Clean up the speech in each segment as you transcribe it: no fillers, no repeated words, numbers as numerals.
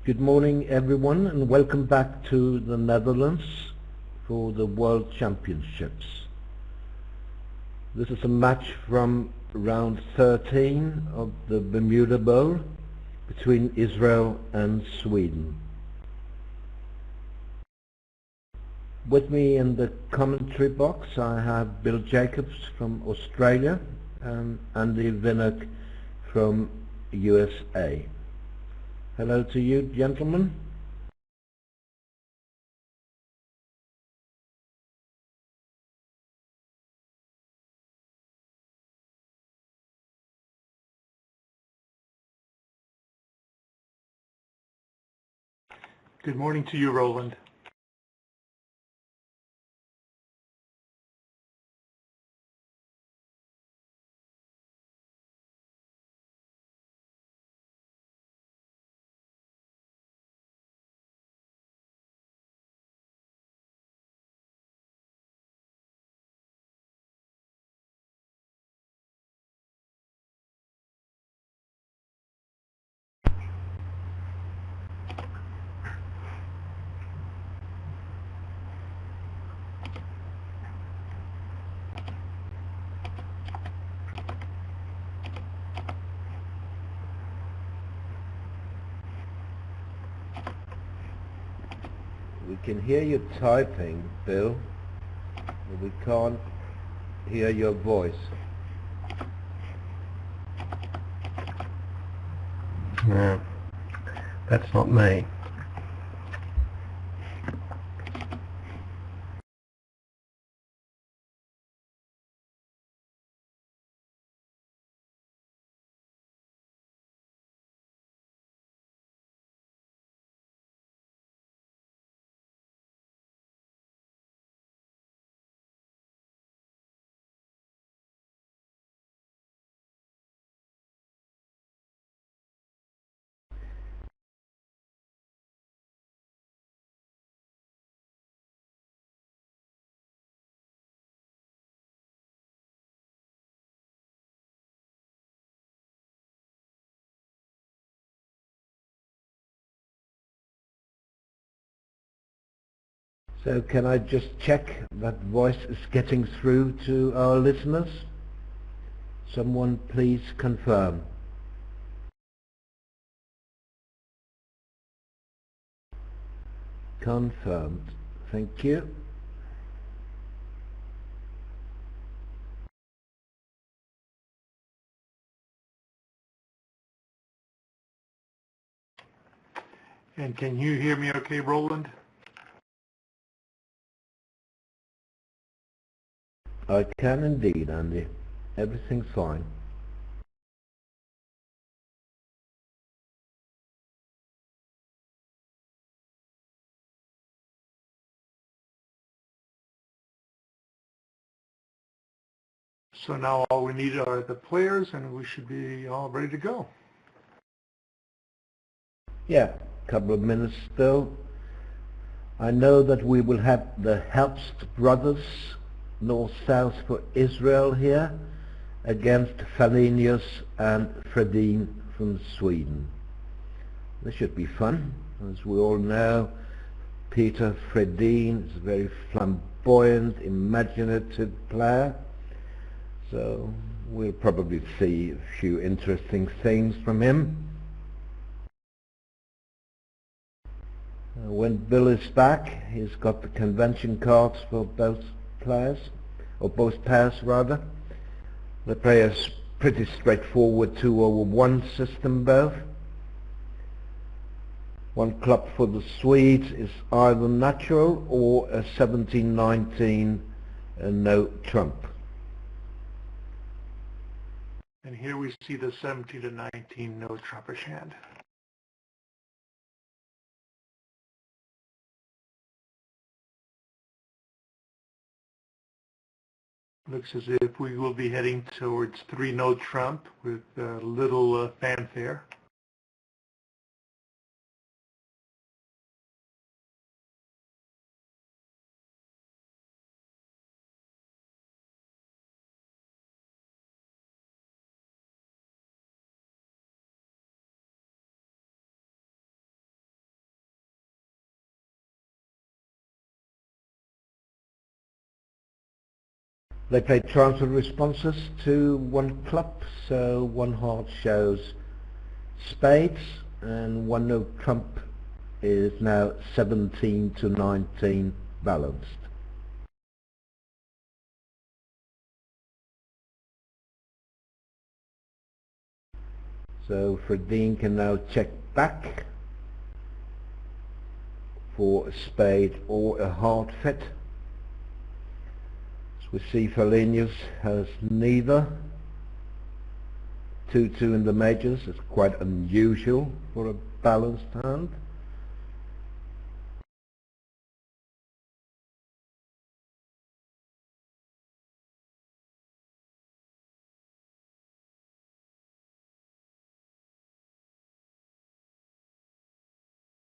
Good morning everyone, and welcome back to the Netherlands for the World Championships. This is a match from round 13 of the Bermuda Bowl between Israel and Sweden. With me in the commentary box I have Bill Jacobs from Australia and Andy Vinock from USA. Hello to you, gentlemen. Good morning to you, Roland. We can hear you typing, Bill, but we can't hear your voice. No, that's not me. So can I just check that voice is getting through to our listeners? Someone please confirm. Confirmed. Thank you. And can you hear me okay, Roland? I can indeed, Andy. Everything's fine. So now all we need are the players and we should be all ready to go. Yeah, a couple of minutes still. I know that we will have the Herbst brothers, north-south for Israel here, against Fallenius and Fredin from Sweden. This should be fun. As we all know, Peter Fredin is a very flamboyant, imaginative player, so we'll probably see a few interesting things from him. When Bill is back, he's got the convention cards for both players, or both pairs rather. The player's pretty straightforward 2-over-1 system both. One club for the Swedes is either natural or a 17-19 no trump. And here we see the 17-19 no trumpish hand. Looks as if we will be heading towards 3 no trump with little fanfare. They play transfer responses to one club, so one heart shows spades and one no trump is now 17 to 19 balanced. So Fredin can now check back for a spade or a heart fit. As we see, Fallenius has neither. 2-2 in the majors is quite unusual for a balanced hand.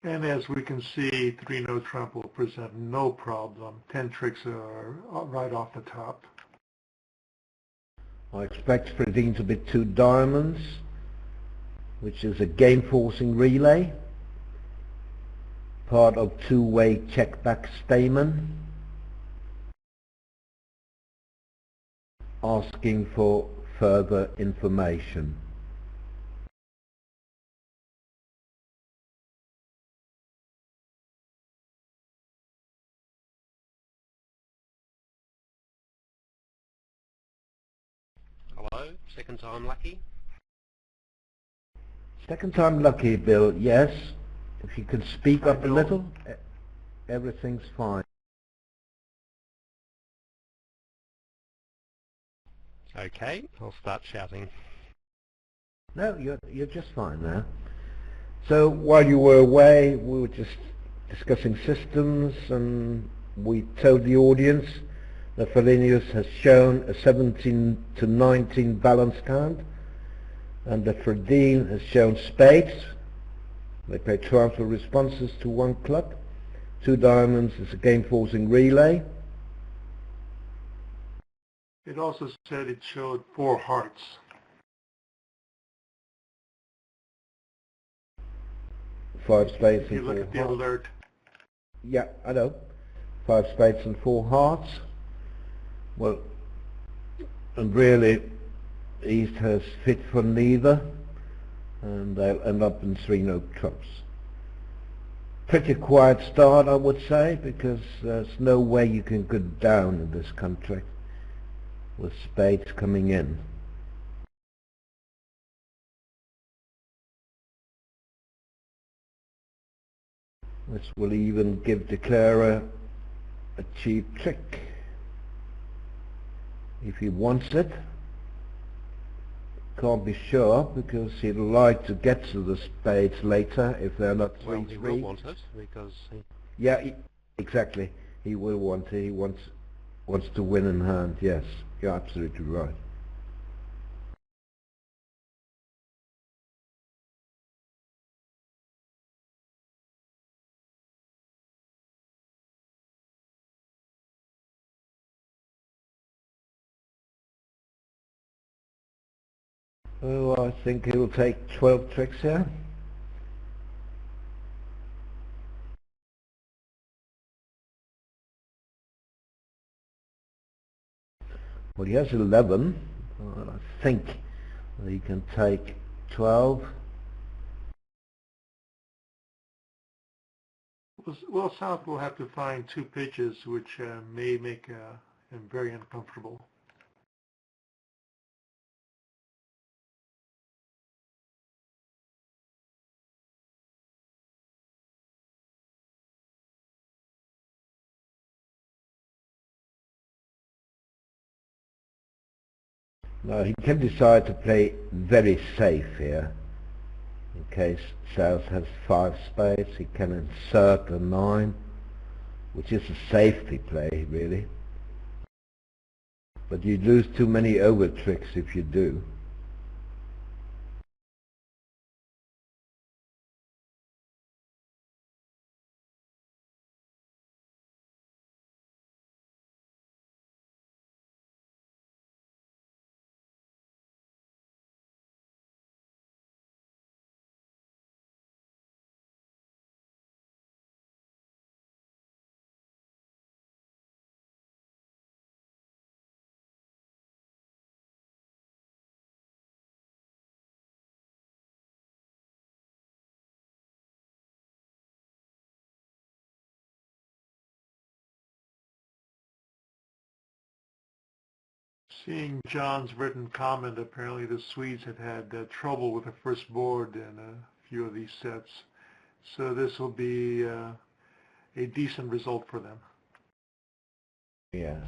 And as we can see, 3-no trump will present no problem. 10 tricks are right off the top. I expect Fredin to be 2 diamonds, which is a game-forcing relay, part of two-way check-back stamen, asking for further information. Hello, second time lucky. Second time lucky, Bill, yes. If you could speak Hi, up a Bill. little, everything's fine. Okay, I'll start shouting. No, you're just fine now. So while you were away, we were just discussing systems, and we told the audience that Fallenius has shown a 17 to 19 balanced hand, and that Fredin has shown spades. They play transfer responses to one club. 2 diamonds is a game-forcing relay. It also said it showed 4 hearts. Five spades If you and look 4 at the hearts. alert, Yeah, I know. 5 spades and 4 hearts. Well, and really, East has fit for neither, and they'll end up in 3-no trumps. Pretty quiet start, I would say, because there's no way you can go down in this country with spades coming in. This will even give declarer a cheap trick if he wants it. Can't be sure because he'd like to get to the spades later if they're not 3-3. Well, he will want it because he... Yeah, exactly. He will want it. He wants to win in hand. Yes, you're absolutely right. Oh, I think he will take 12 tricks here. Well, he has 11. Well, I think he can take 12. well, South will have to find 2 pitches, which may make him very uncomfortable. Now he can decide to play very safe here. In case South has 5 spades, he can insert a 9, which is a safety play, really. But you lose too many over tricks if you do. Seeing John's written comment, apparently the Swedes had had trouble with the first board in a few of these sets. So this will be a decent result for them. Yes.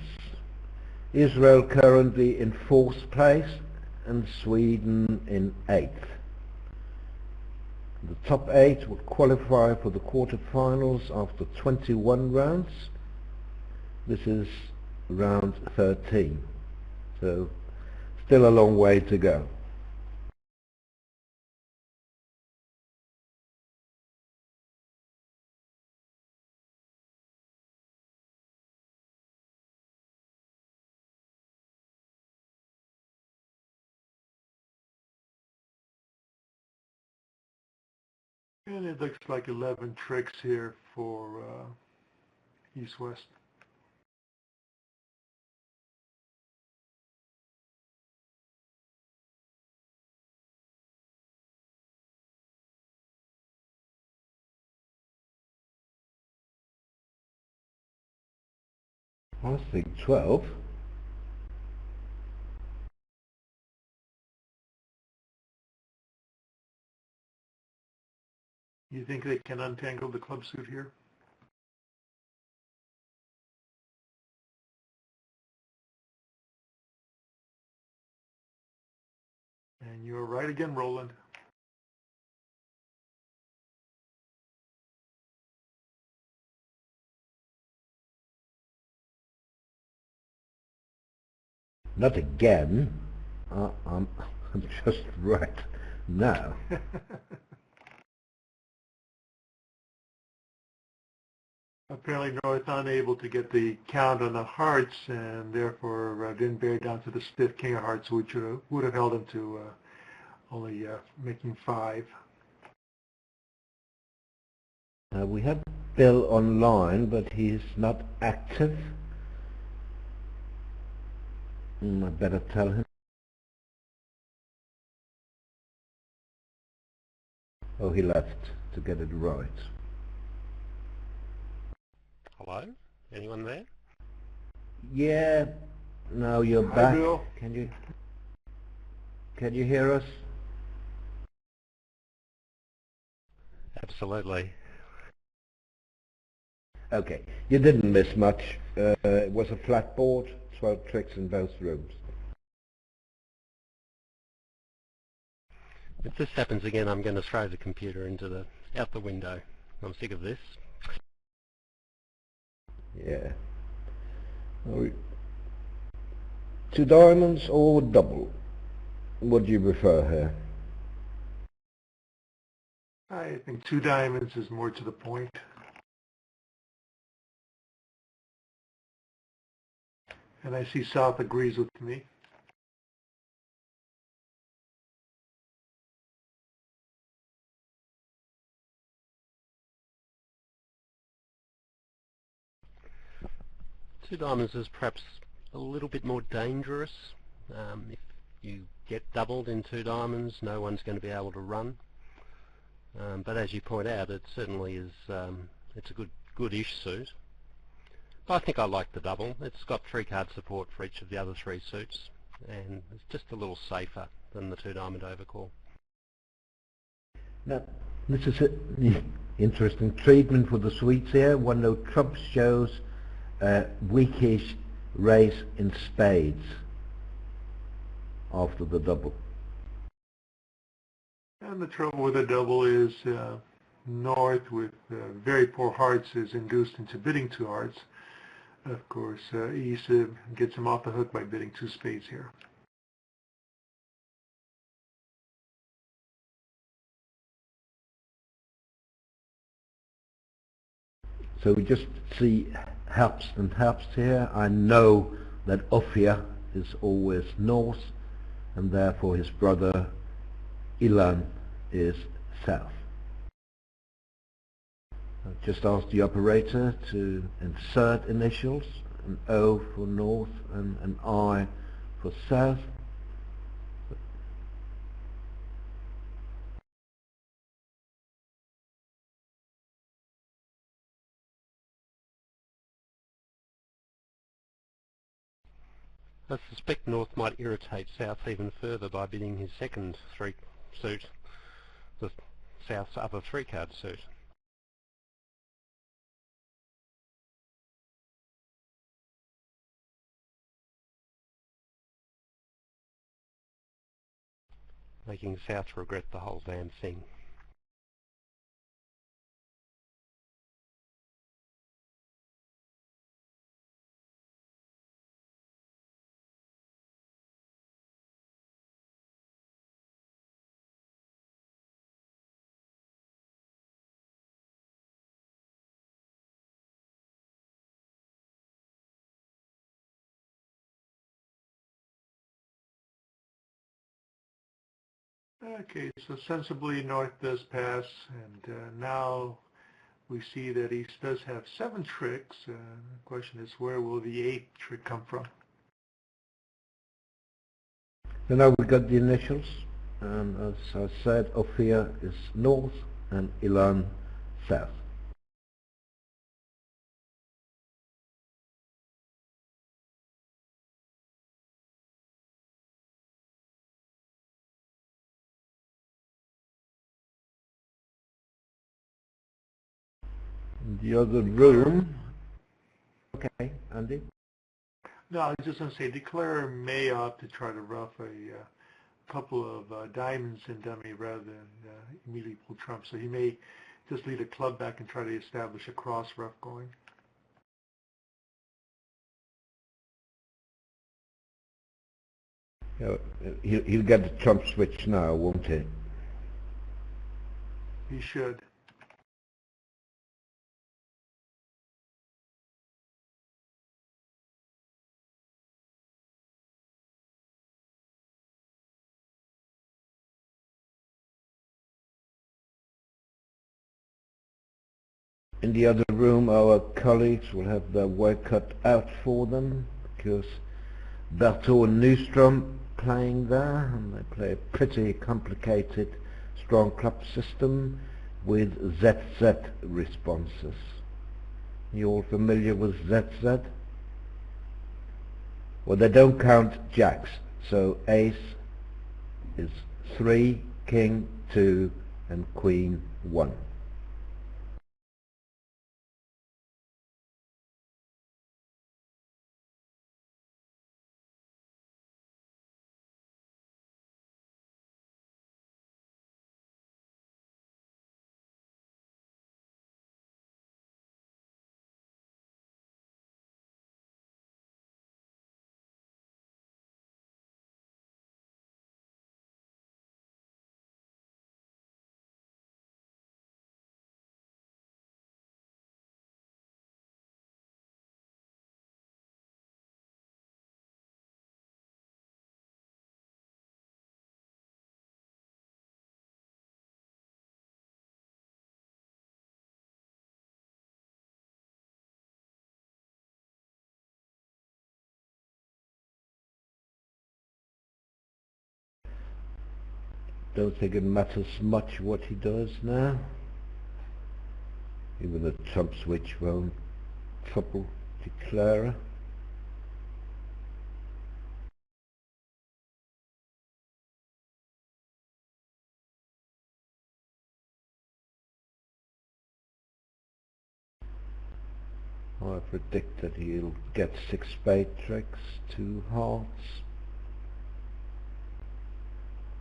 Israel currently in 4th place and Sweden in 8th. The top 8 will qualify for the quarterfinals after 21 rounds. This is round 13. So still a long way to go. And it looks like 11 tricks here for East-West. I think 12. You think they can untangle the club suit here? And you're right again, Roland. Not again. I'm just right now. Apparently North unable to get the count on the hearts and therefore didn't bear down to the stiff king of hearts, which would have held him to only making 5. We have Bill online, but he's not active. I better tell him. Oh, he left to get it right. Hello? Anyone there? Yeah, now you're Hi, back. Bill. Can you hear us? Absolutely. Okay, you didn't miss much. It was a flat board, 12 tricks in both rooms. If this happens again, I'm going to throw the computer out the window. I'm sick of this. Yeah. 2 diamonds or double? What do you prefer here? I think 2 diamonds is more to the point. And I see South agrees with me. Two diamonds is perhaps a little bit more dangerous. If you get doubled in 2 diamonds, no one's going to be able to run. But as you point out, it certainly is. It's a good-ish suit. I think I like the double. It's got 3 card support for each of the other 3 suits, and it's just a little safer than the 2 diamond overcall. Now, this is an interesting treatment for the Swedes here. 1 no trumps shows a weakish race in spades after the double. And the trouble with a double is North with very poor hearts is induced into bidding 2 hearts. Of course, East gets him off the hook by bidding 2 spades here. So we just see Herbst and Herbst here. I know that Ophir is always north, and therefore his brother Ilan is south. I've just asked the operator to insert initials, an O for north and an I for south. I suspect North might irritate South even further by bidding his second three suit, the South's other three-card suit. Making South regret the whole damn thing. Okay, so sensibly North does pass, and now we see that East does have 7 tricks. The question is, where will the 8th trick come from? So now we got the initials, and as I said, Ophir is north and Ilan south. In the other room, okay, Andy? No, I was just going to say, declarer may opt to try to ruff a couple of diamonds in dummy rather than immediately pull trump. So he may just lead a club back and try to establish a cross ruff going. He'll get the trump switch now, won't he? He should. In the other room, our colleagues will have their work cut out for them, because Berto and Nystrom playing there, and they play a pretty complicated strong club system with ZZ responses. You all familiar with ZZ? Well, they don't count jacks, so ace is 3, king 2, and queen 1. Don't think it matters much what he does now. Even the trump switch won't trouble declarer. I predict that he'll get 6 spade tricks, 2 hearts.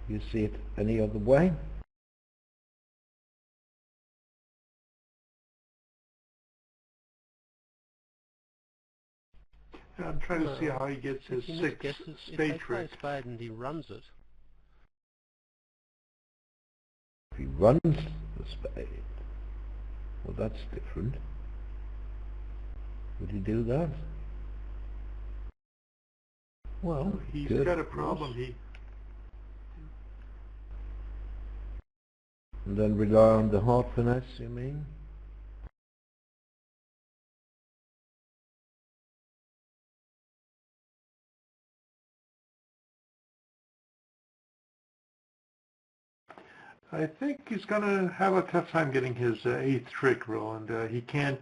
You see it any other way? I'm trying to see how he gets his 6 spade trick. If they play a spade and he runs it. If he runs the spade, well, that's different. Would he do that? Well, he's good. got a problem. And then rely on the heart finesse, you mean? I think he's going to have a tough time getting his 8th trick, Roland. He can't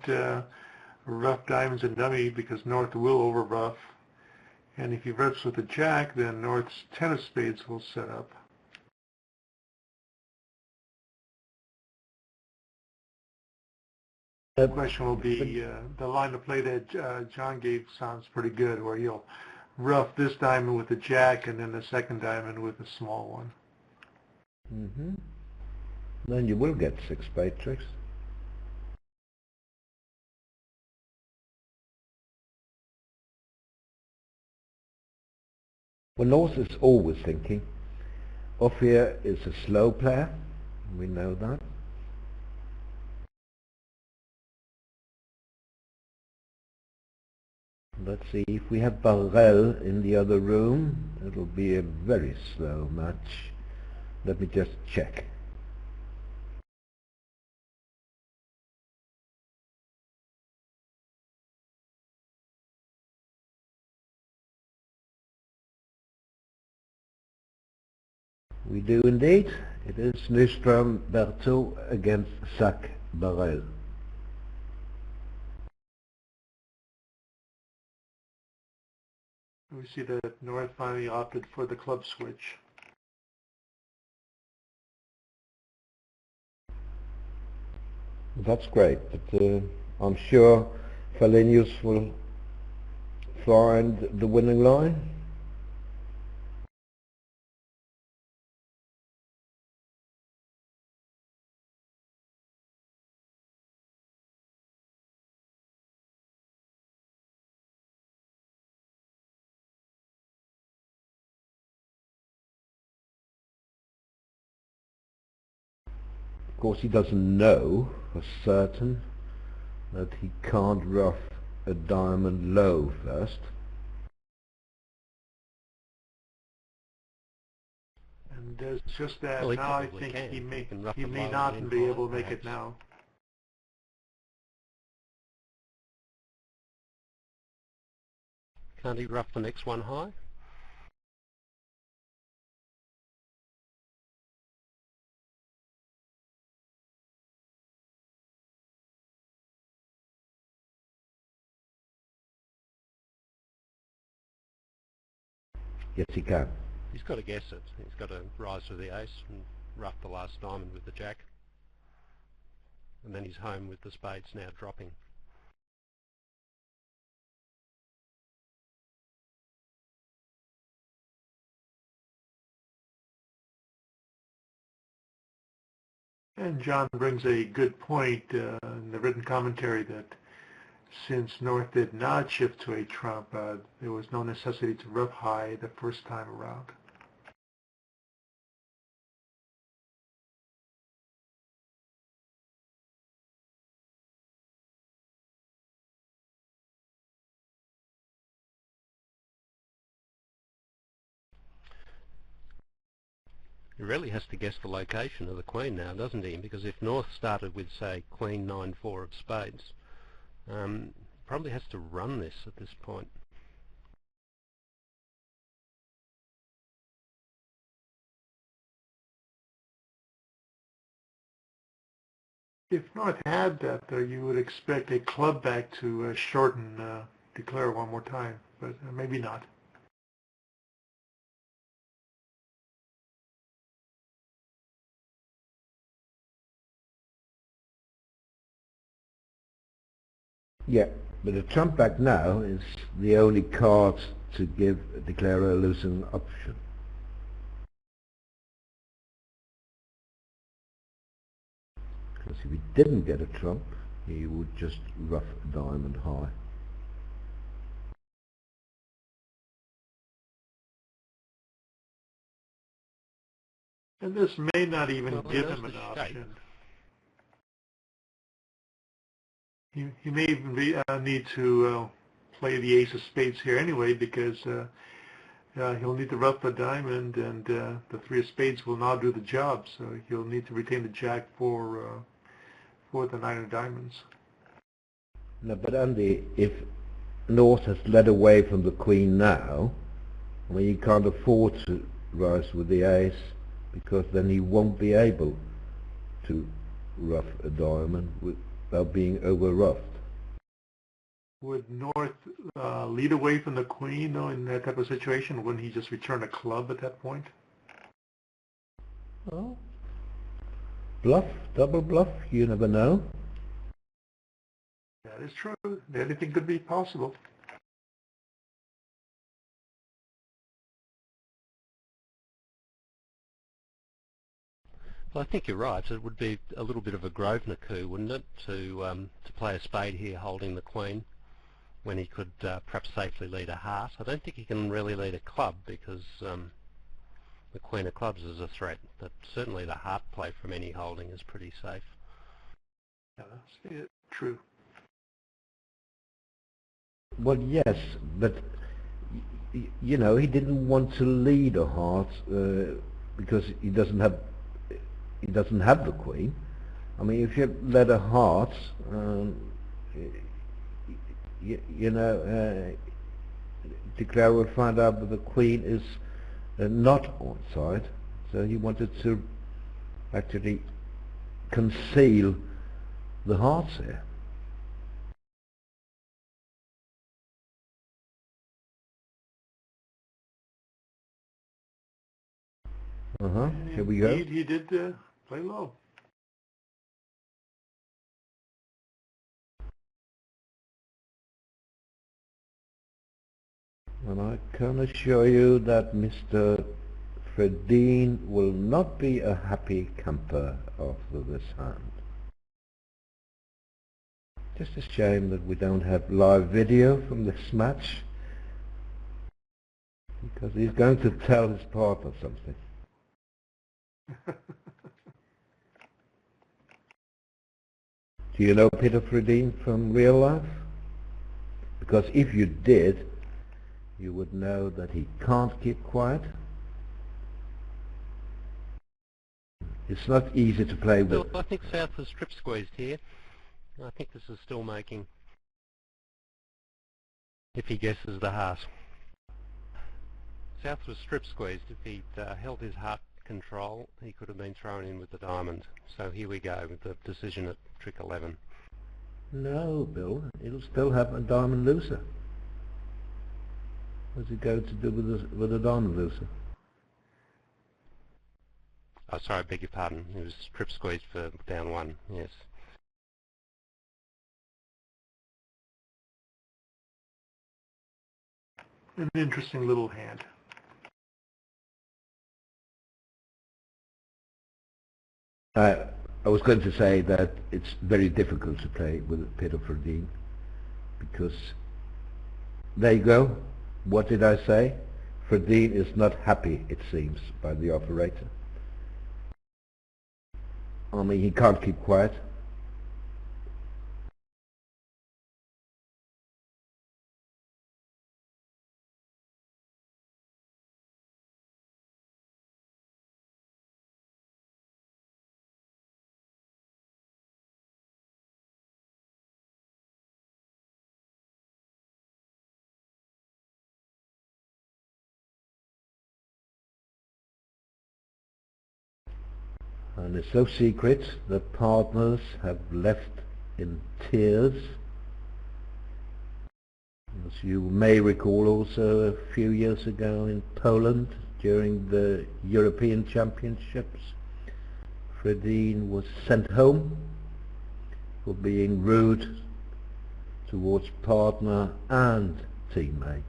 rough diamonds and dummy because North will over rough, And if he rips with the jack, then North's 10 of spades will set up. The question will be, the line of play that John gave sounds pretty good, where he'll rough this diamond with the jack and then the second diamond with a small one. Mm-hmm. Then you will get 6 spade tricks. Well, North is always thinking. Ophir is a slow player, we know that. Let's see, if we have Barrel in the other room, it'll be a very slow match. Let me just check. We do indeed. It is Nyström Berto against Zach Barrel. We see that North finally opted for the club switch. That's great, but I'm sure Fallenius will find the winning line. Of course, he doesn't know for certain that he can't rough a diamond low first. And there's just that. Well, now I think he may not be able to make it now. Can't he rough the next one high? Yes, he can. He's got to guess it. He's got to rise to the ace and rough the last diamond with the jack. And then he's home with the spades now dropping. And John brings a good point in the written commentary that since North did not shift to a trump, there was no necessity to rough high the first time around. He really has to guess the location of the queen now, doesn't he? Because if North started with, say, queen 9-4 of spades, probably has to run this at this point. If North had that, though, you would expect a club back to shorten, declare one more time, but maybe not. Yeah, but the trump back now is the only card to give a declarer a losing option. Because if he didn't get a trump, he would just rough a diamond high. And this may not even Well, give him an option. He may even need to play the ace of spades here anyway, because he'll need to rough a diamond, and the 3 of spades will now do the job. So he'll need to retain the jack for the 9 of diamonds. No, but Andy, if North has led away from the queen now, I mean, he can't afford to rise with the ace, because then he won't be able to rough a diamond without being over roughed. Would North lead away from the queen, though, in that type of situation? Wouldn't he just return a club at that point? Oh, bluff, double bluff, you never know. That is true. Anything could be possible. Well, I think you're right. It would be a little bit of a Grosvenor coup, wouldn't it, to play a spade here holding the queen when he could perhaps safely lead a heart. I don't think he can really lead a club because the queen of clubs is a threat, but certainly the heart play from any holding is pretty safe. Yeah, that's true. Well, yes, but you know, he didn't want to lead a heart because he doesn't have the queen. I mean, if you led a heart, you know, declare will find out that the queen is not on side, so he wanted to actually conceal the hearts here. Here we go. Indeed, he did play low. And I can assure you that Mr. Fredin will not be a happy camper after this hand. Just a shame that we don't have live video from this match, because he's going to tell his partner something. Do you know Peter Fredin from real life? Because if you did, you would know that he can't keep quiet. It's not easy to play with. Still, I think South was strip squeezed here. I think this is still making, if he guesses the heart. South was strip squeezed. If he'd held his heart control, he could have been thrown in with the diamond. So here we go with the decision at trick 11. No, Bill, it'll still have a diamond looser. What's it going to do with a diamond looser? Oh, sorry, I beg your pardon. He was strip squeezed for down 1, yes. An interesting little hand. I was going to say that it's very difficult to play with Peter Fredin, because there you go. What did I say? Fredin is not happy, it seems, by the operator. I mean, he can't keep quiet. And it's no secret that partners have left in tears. As you may recall, also a few years ago in Poland during the European Championships, Fredin was sent home for being rude towards partner and teammates.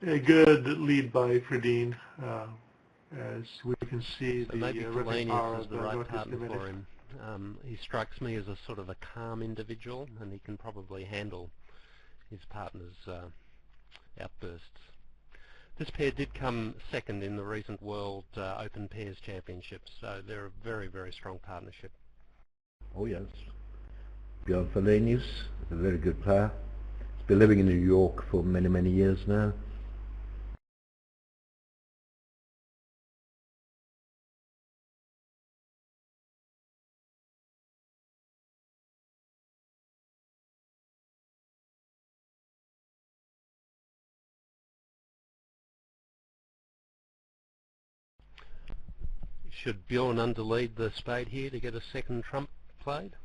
A good lead by Fredin. As we can see, So the maybe ripping power Fallenius is of the the right North is partner diminished. for him. He strikes me as a sort of a calm individual, and he can probably handle his partner's outbursts. This pair did come second in the recent World Open Pairs Championships, so they're a very, very strong partnership. Oh yes. Bjorn Fallenius is a very good player. He's been living in New York for many, many years now. Should Bjorn underlead the spade here to get a second trump played?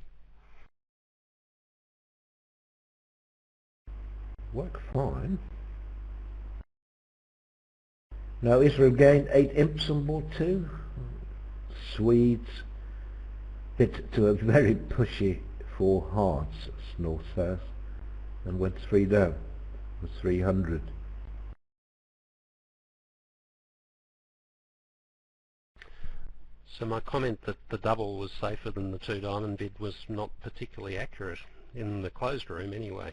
Work fine. Now Israel gained 8 imps on board 2. Swedes hit to a very pushy 4 hearts north-south and went 3 down with 300. So my comment that the double was safer than the 2 diamond bid was not particularly accurate, in the closed room anyway.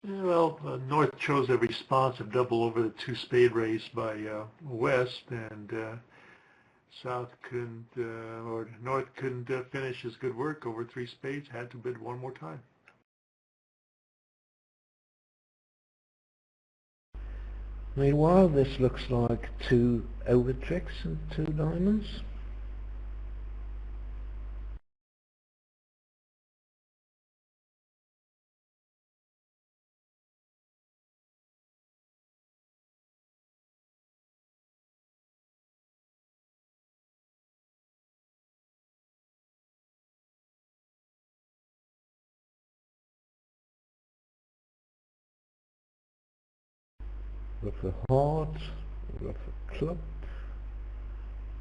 Well, North chose a responsive double over the 2 spade raise by West, and South couldn't, or North couldn't finish his good work over 3 spades, had to bid one more time. Meanwhile, this looks like 2 over tricks and 2 diamonds. Ruff a heart, ruff a club,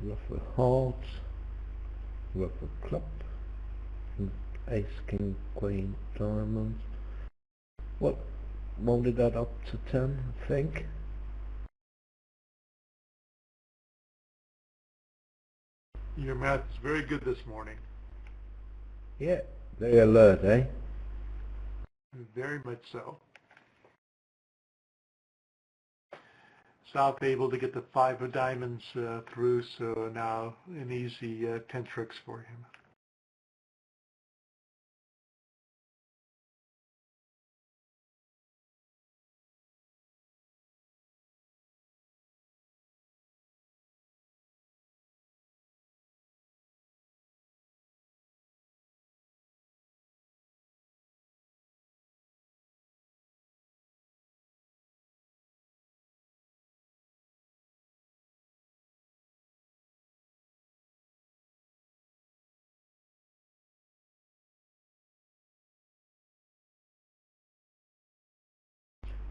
ruff a heart, ruff a club, and ace, king, queen, diamonds. Well, rounded that up to 10, I think. Your math is very good this morning. Yeah, very alert, eh? Very much so. South able to get the 5 of diamonds through, so now an easy 10 tricks for him.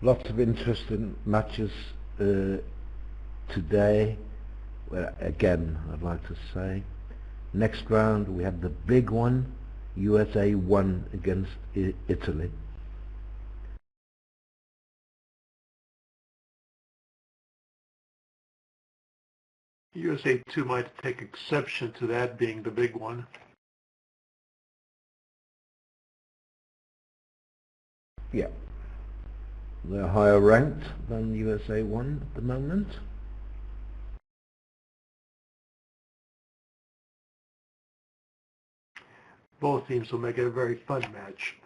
Lots of interesting matches today. Well, again, I'd like to say, next round we have the big one, USA 1 against Italy. USA 2 might take exception to that being the big one. Yeah. They're higher ranked than USA 1 at the moment. Both teams will make it a very fun match.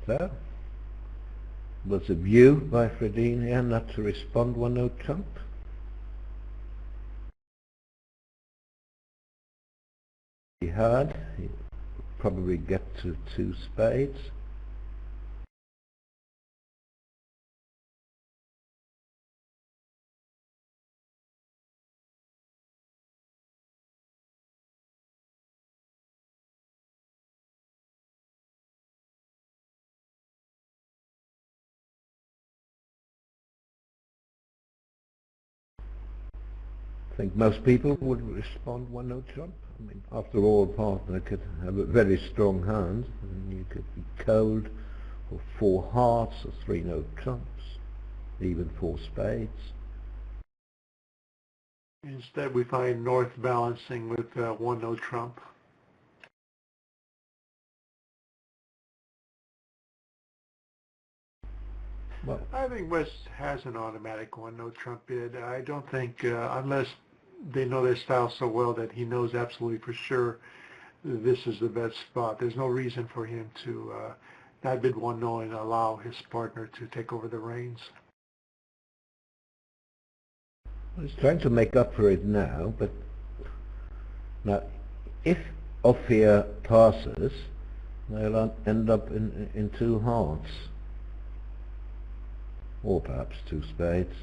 So, was a view by Fredin here not to respond 1-0 trump. He had, he'd probably get to 2 spades. I think most people would respond 1-0 trump. I mean, after all, a partner could have a very strong hand, and you could be cold, or 4 hearts, or 3-0 trumps, even 4 spades. Instead, we find North balancing with 1-0 trump. Well, I think West has an automatic 1-0 trump bid. I don't think, unless they know their style so well that he knows absolutely for sure this is the best spot. There's no reason for him to not bid 1-0 and allow his partner to take over the reins. He's trying to make up for it now, but now if Ophir passes, they'll end up in two hearts, or perhaps two spades.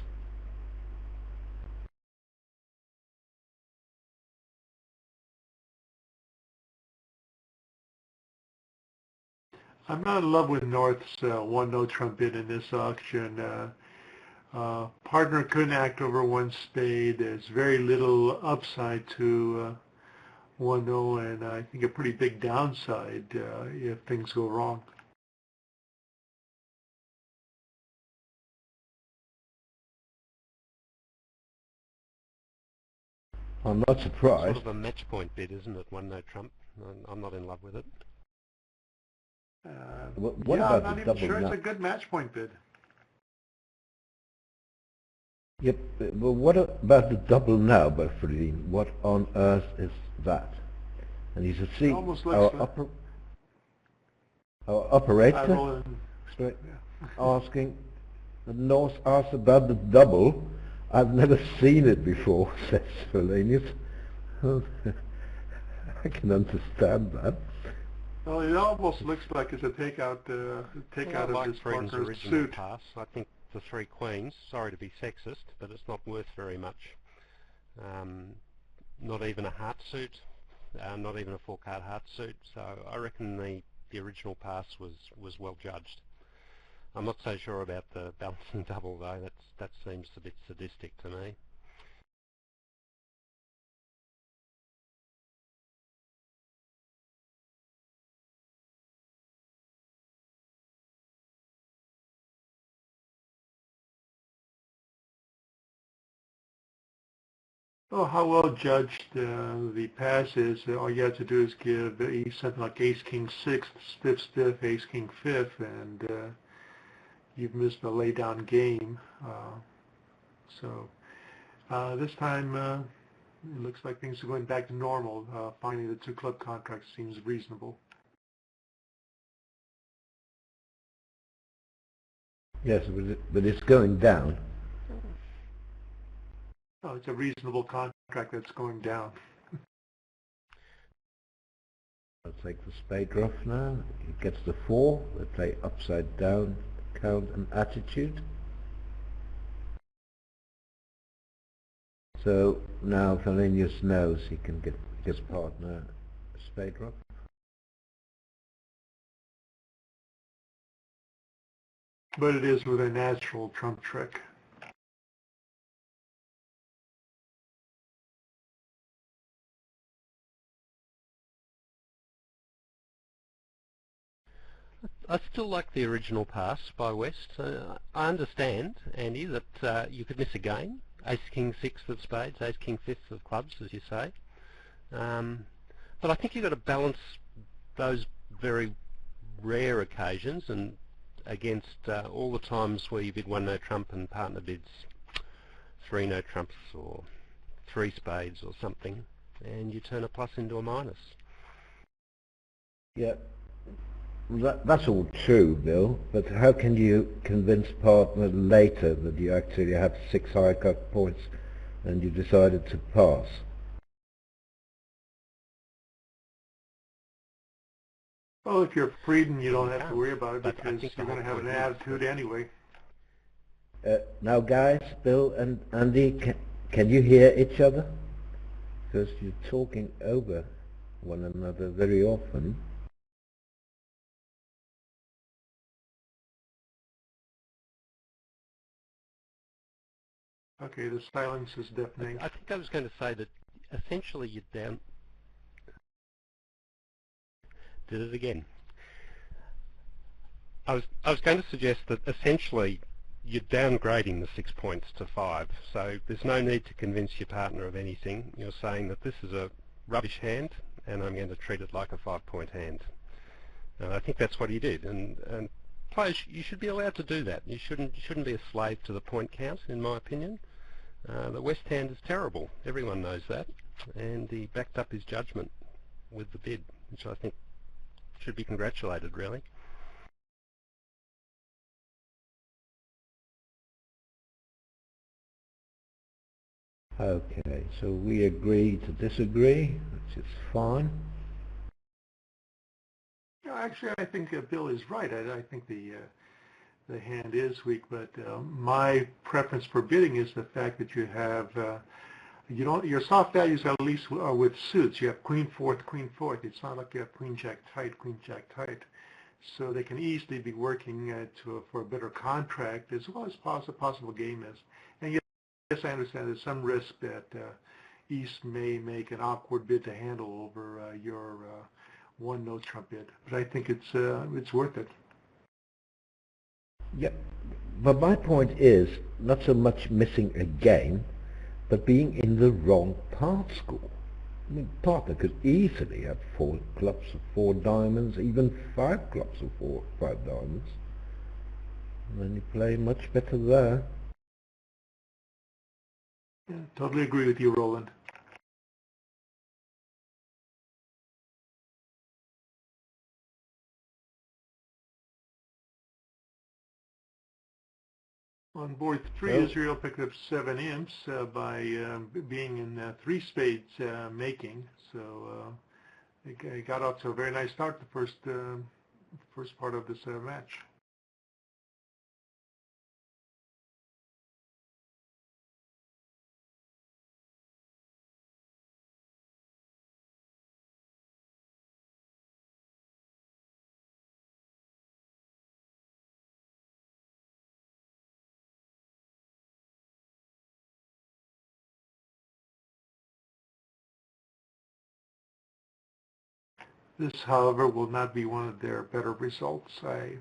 I'm not in love with North's one-note trumpet in this auction. Partner couldn't act over one spade. There's very little upside to 1-0, and I think a pretty big downside if things go wrong. I'm not surprised. Sort of a match point bid, isn't it? One-note trump. I'm not in love with it. What yeah, about I'm not the even double sure now? it's a good match point bid. Yep, but what about the double now by Fredin? What on earth is that? And you should see our operator Roland, asking, the Norse asked about the double. I've never seen it before, says Fallenius. I can understand that. well, it almost looks like it's a takeout Like of his Fredin's partner's original suit. pass. I think the three queens, sorry to be sexist, but it's not worth very much. Not even a heart suit, not even a four-card heart suit. So I reckon the original pass was well judged. I'm not so sure about the balancing double though. That seems a bit sadistic to me. Oh, how well judged the pass is. All you have to do is give something like ace king sixth, stiff stiff, ace king fifth, and you've missed a lay down game. So this time it looks like things are going back to normal. Finally, the two club contract seems reasonable. Yes, but it's going down. Oh, it's a reasonable contract that's going down. I'll take the spade rough now. He gets the 4. They play upside down, count and attitude. So now Fallenius knows he can get his partner a spade rough. But it is with a natural trump trick. I still like the original pass by West. I understand, Andy, that you could miss a game. Ace king sixth of spades, ace king fifth of clubs, as you say. But I think you've got to balance those very rare occasions and against all the times where you bid one-note trump and partner bids three-note trumps or three spades or something, and you turn a plus into a minus. Yeah, that's all true, Bill, but how can you convince partner later that you actually have 6 high cut points and you decided to pass? Well, if you're Fredin, you don't have to worry about it But because you're going to have an attitude anyway. Now guys, Bill and Andy, can you hear each other? Because you're talking over one another very often. Okay, the silence is deafening. I think I was going to say that essentially you're down... Did it again. I was going to suggest that essentially you're downgrading the 6 points to 5, so there's no need to convince your partner of anything. You're saying that this is a rubbish hand and I'm going to treat it like a 5-point hand. And I think that's what he did, and players, you should be allowed to do that. You shouldn't be a slave to the point count, in my opinion. The West hand is terrible, everyone knows that, and he backed up his judgment with the bid, which I think should be congratulated, really. Okay, so we agree to disagree, which is fine. Yeah, actually, I think Bill is right. I think the hand is weak, but my preference for bidding is the fact that you have you don't your soft values at least are with suits. You have queen fourth, queen fourth. It's not like you have queen jack tight, queen jack tight. So they can easily be working for a better contract as well as possible game is. And yes, I understand there's some risk that East may make an awkward bid to handle over your one note trump bid, but I think it's worth it. Yeah, but my point is not so much missing a game, but being in the wrong part score. I mean, partner could easily have 4 clubs of 4 diamonds, even 5 clubs of 5 diamonds. And then you play much better there. Yeah, totally agree with you, Roland. On board 3, Israel picked up 7 imps by being in 3 spades making. So they got off to a very nice start the first part of this match. This, however, will not be one of their better results. I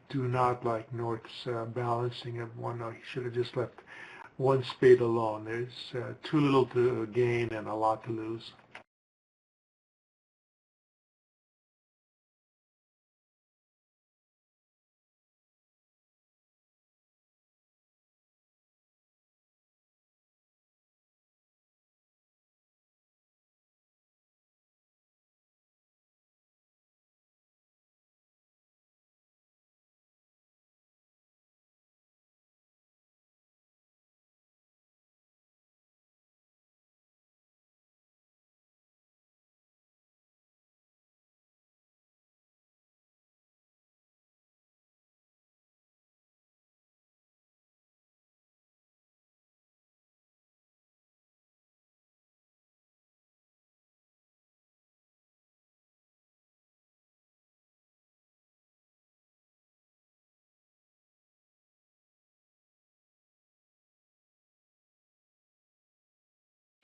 do not like North's balancing of one. No, he should have just left one spade alone. There's too little to gain and a lot to lose.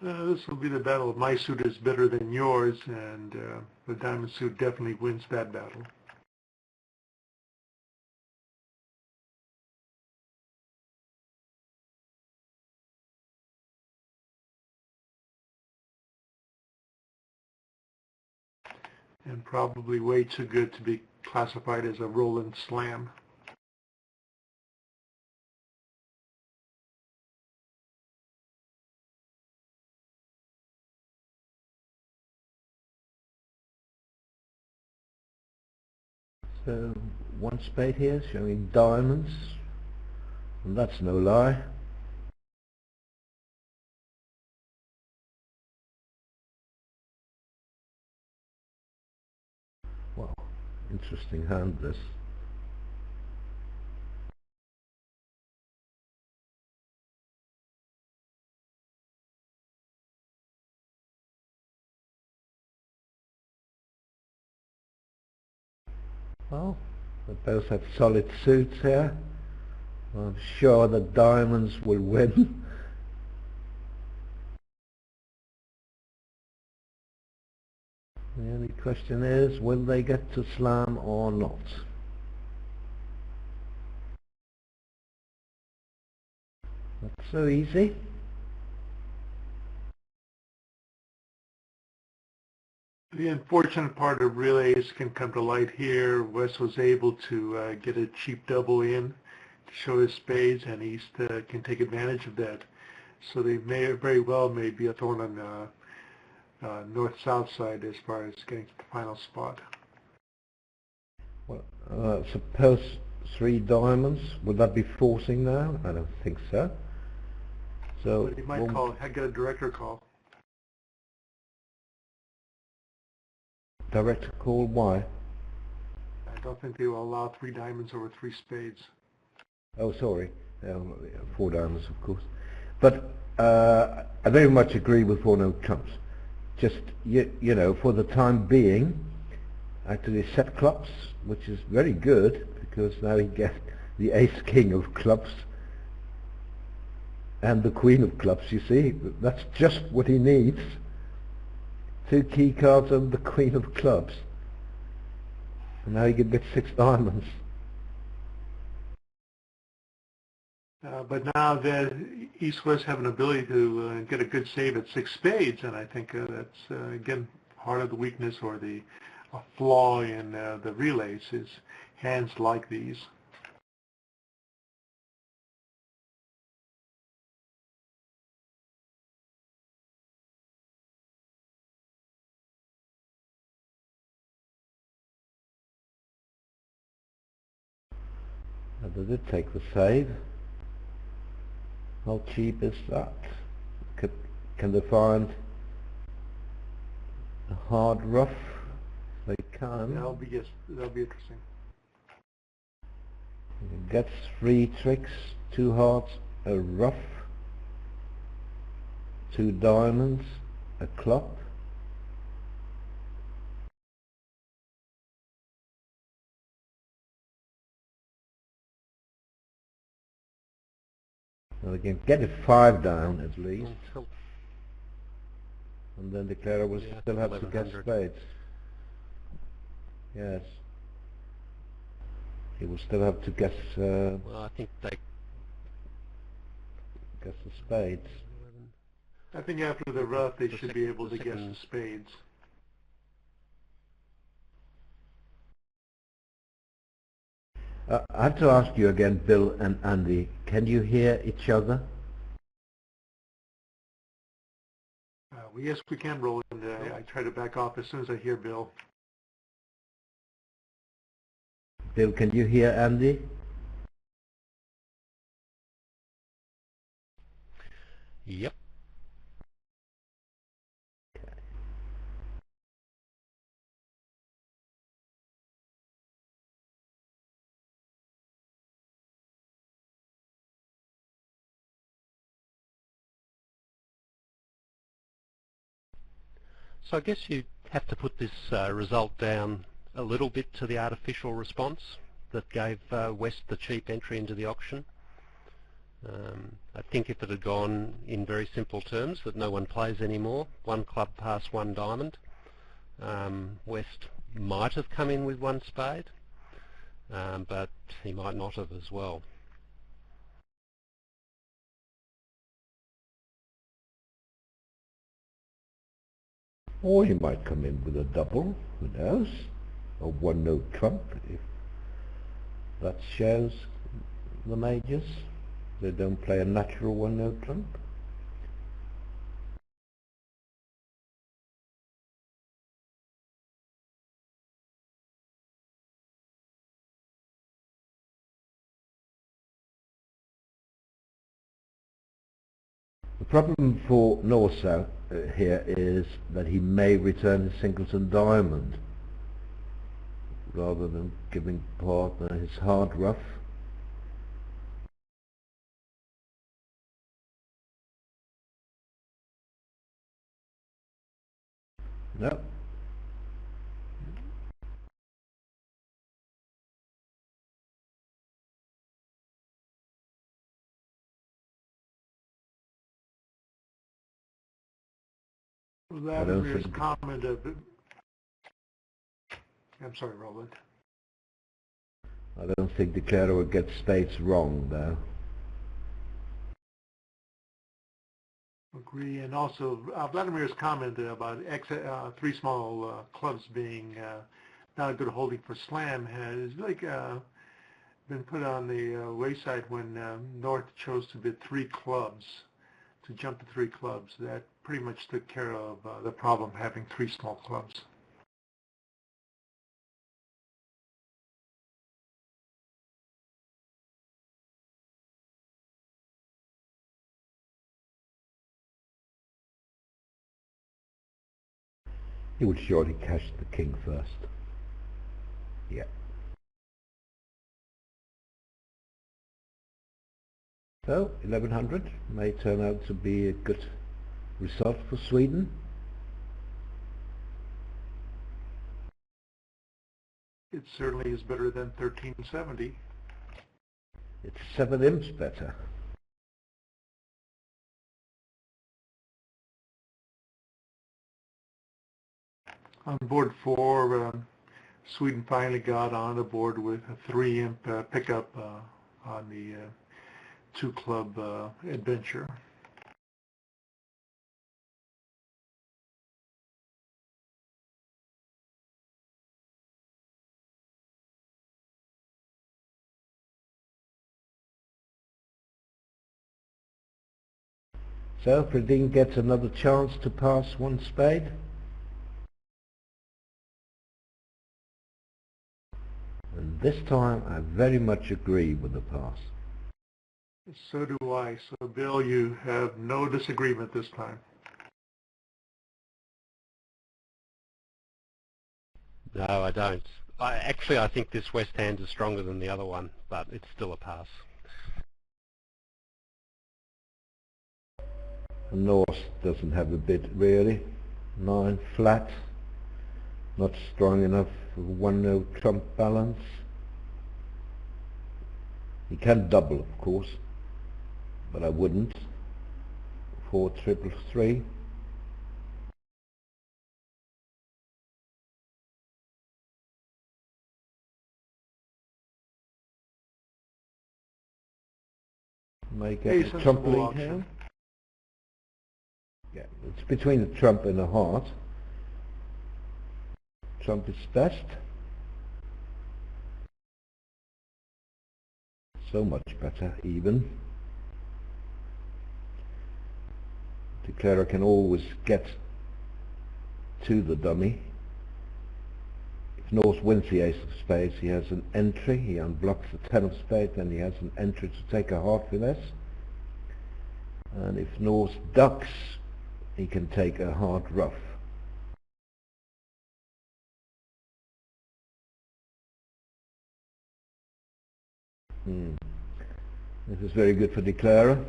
This will be the battle of my suit is better than yours, and the diamond suit definitely wins that battle. And probably way too good to be classified as a Roland slam. So, one spade here showing diamonds, and that's no lie. Wow, interesting hand this. Well, they both have solid suits here. I'm sure the diamonds will win. The only question is, will they get to slam or not? Not so easy. The unfortunate part of relays can come to light here. West was able to get a cheap double in to show his spades, and East can take advantage of that. So they may very well may be a thorn on north-south side as far as getting to the final spot. Well, suppose 3 diamonds. Would that be forcing now? I don't think so. So But he might get a director call. Director call, why? I don't think they will allow 3 diamonds over 3 spades. Oh, sorry. 4 diamonds, of course. But I very much agree with 4 no trumps. Just, you know, for the time being, actually set clubs, which is very good, because now he gets the ace-king of clubs and the queen of clubs, you see. That's just what he needs. 2 key cards and the queen of clubs. And now he can get 6 diamonds. But now the East-West have an ability to get a good save at 6 spades, and I think that's, again, part of the weakness or the flaw in the relays is hands like these. Now, does it take the save? How cheap is that? Can they find a hard rough? They can. That'll be interesting. Gets 3 tricks, 2 hearts, a rough, 2 diamonds, a club. Now they can get a 5 down at least. And then the declarer will still have to get spades. Yes. He will still have to guess. Well, I think they guess the spades. I think after the rough, they should be able to guess the spades. I have to ask you again, Bill and Andy. Can you hear each other? Well, yes, we can, Roland. I try to back off as soon as I hear Bill. Bill, can you hear Andy? Yep. So I guess you have to put this result down a little bit to the artificial response that gave West the cheap entry into the auction. I think if it had gone in very simple terms that no one plays anymore, 1 club past 1 diamond, West might have come in with 1 spade, but he might not have as well. Or he might come in with a double, who knows? Or 1 no trump, if that shows the majors. They don't play a natural 1 no trump. The problem for North-South here is that he may return his singleton diamond rather than giving partner his hard rough. No. Vladimir's comment of... I'm sorry, Roland. I don't think the declarer will get spades wrong, though. Agree, and also Vladimir's comment about 3 small clubs being not a good holding for slam has been put on the wayside when North chose to bid 3 clubs, to jump to 3 clubs. That pretty much took care of the problem having 3 small clubs. He would surely cash the king first. Yeah. So 1100 may turn out to be a good result for Sweden. It certainly is better than 1370. It's 7 imps better. On board 4, Sweden finally got on board with a 3 imp pickup on the 2 club adventure. So Fredin gets another chance to pass 1 spade. And this time I very much agree with the pass. So do I. So Bill, you have no disagreement this time. No, I don't. Actually, I think this West hand is stronger than the other one, but it's still a pass. North doesn't have a bid really. 9 flat. Not strong enough for 1-0 trump balance. He can double, of course, but I wouldn't. 4 triple 3. Make a trump lead hand. Yeah, it's between a trump and a heart. Trump is best. So much better, even. Declarer can always get to the dummy. If North wins the ace of spades, he has an entry. He unblocks the 10 of spades, then he has an entry to take a heart finesse. And if North ducks, he can take a hard rough. This is very good for Declarer.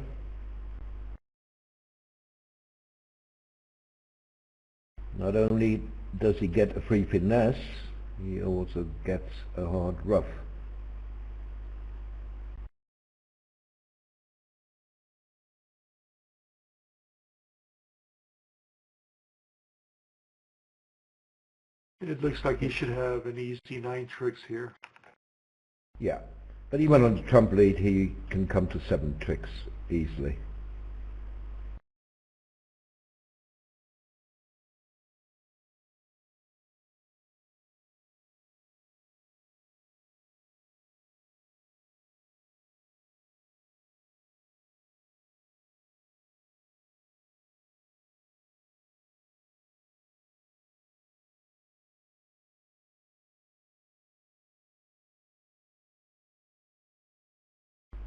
Not only does he get a free finesse, he also gets a hard rough. It looks like he should have an easy 9 tricks here. Yeah, but even on the trump lead, he can come to 7 tricks easily.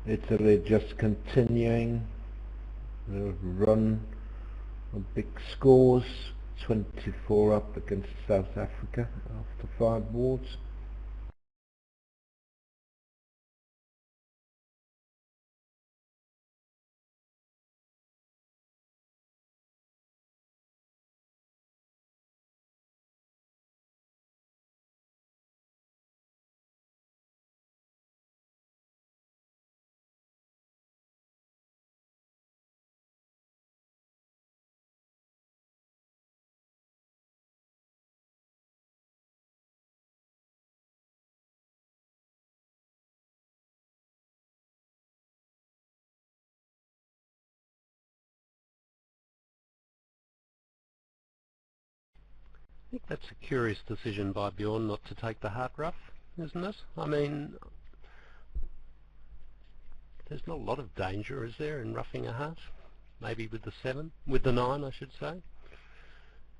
Italy just continuing the run of big scores, 24 up against South Africa after 5 boards. I think that's a curious decision by Bjorn not to take the heart rough, isn't it? I mean, there's not a lot of danger, is there, in roughing a heart? Maybe with the 7, with the 9 I should say.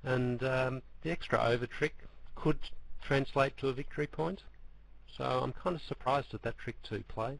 And the extra over trick could translate to a victory point. So I'm kind of surprised at that trick 2 play.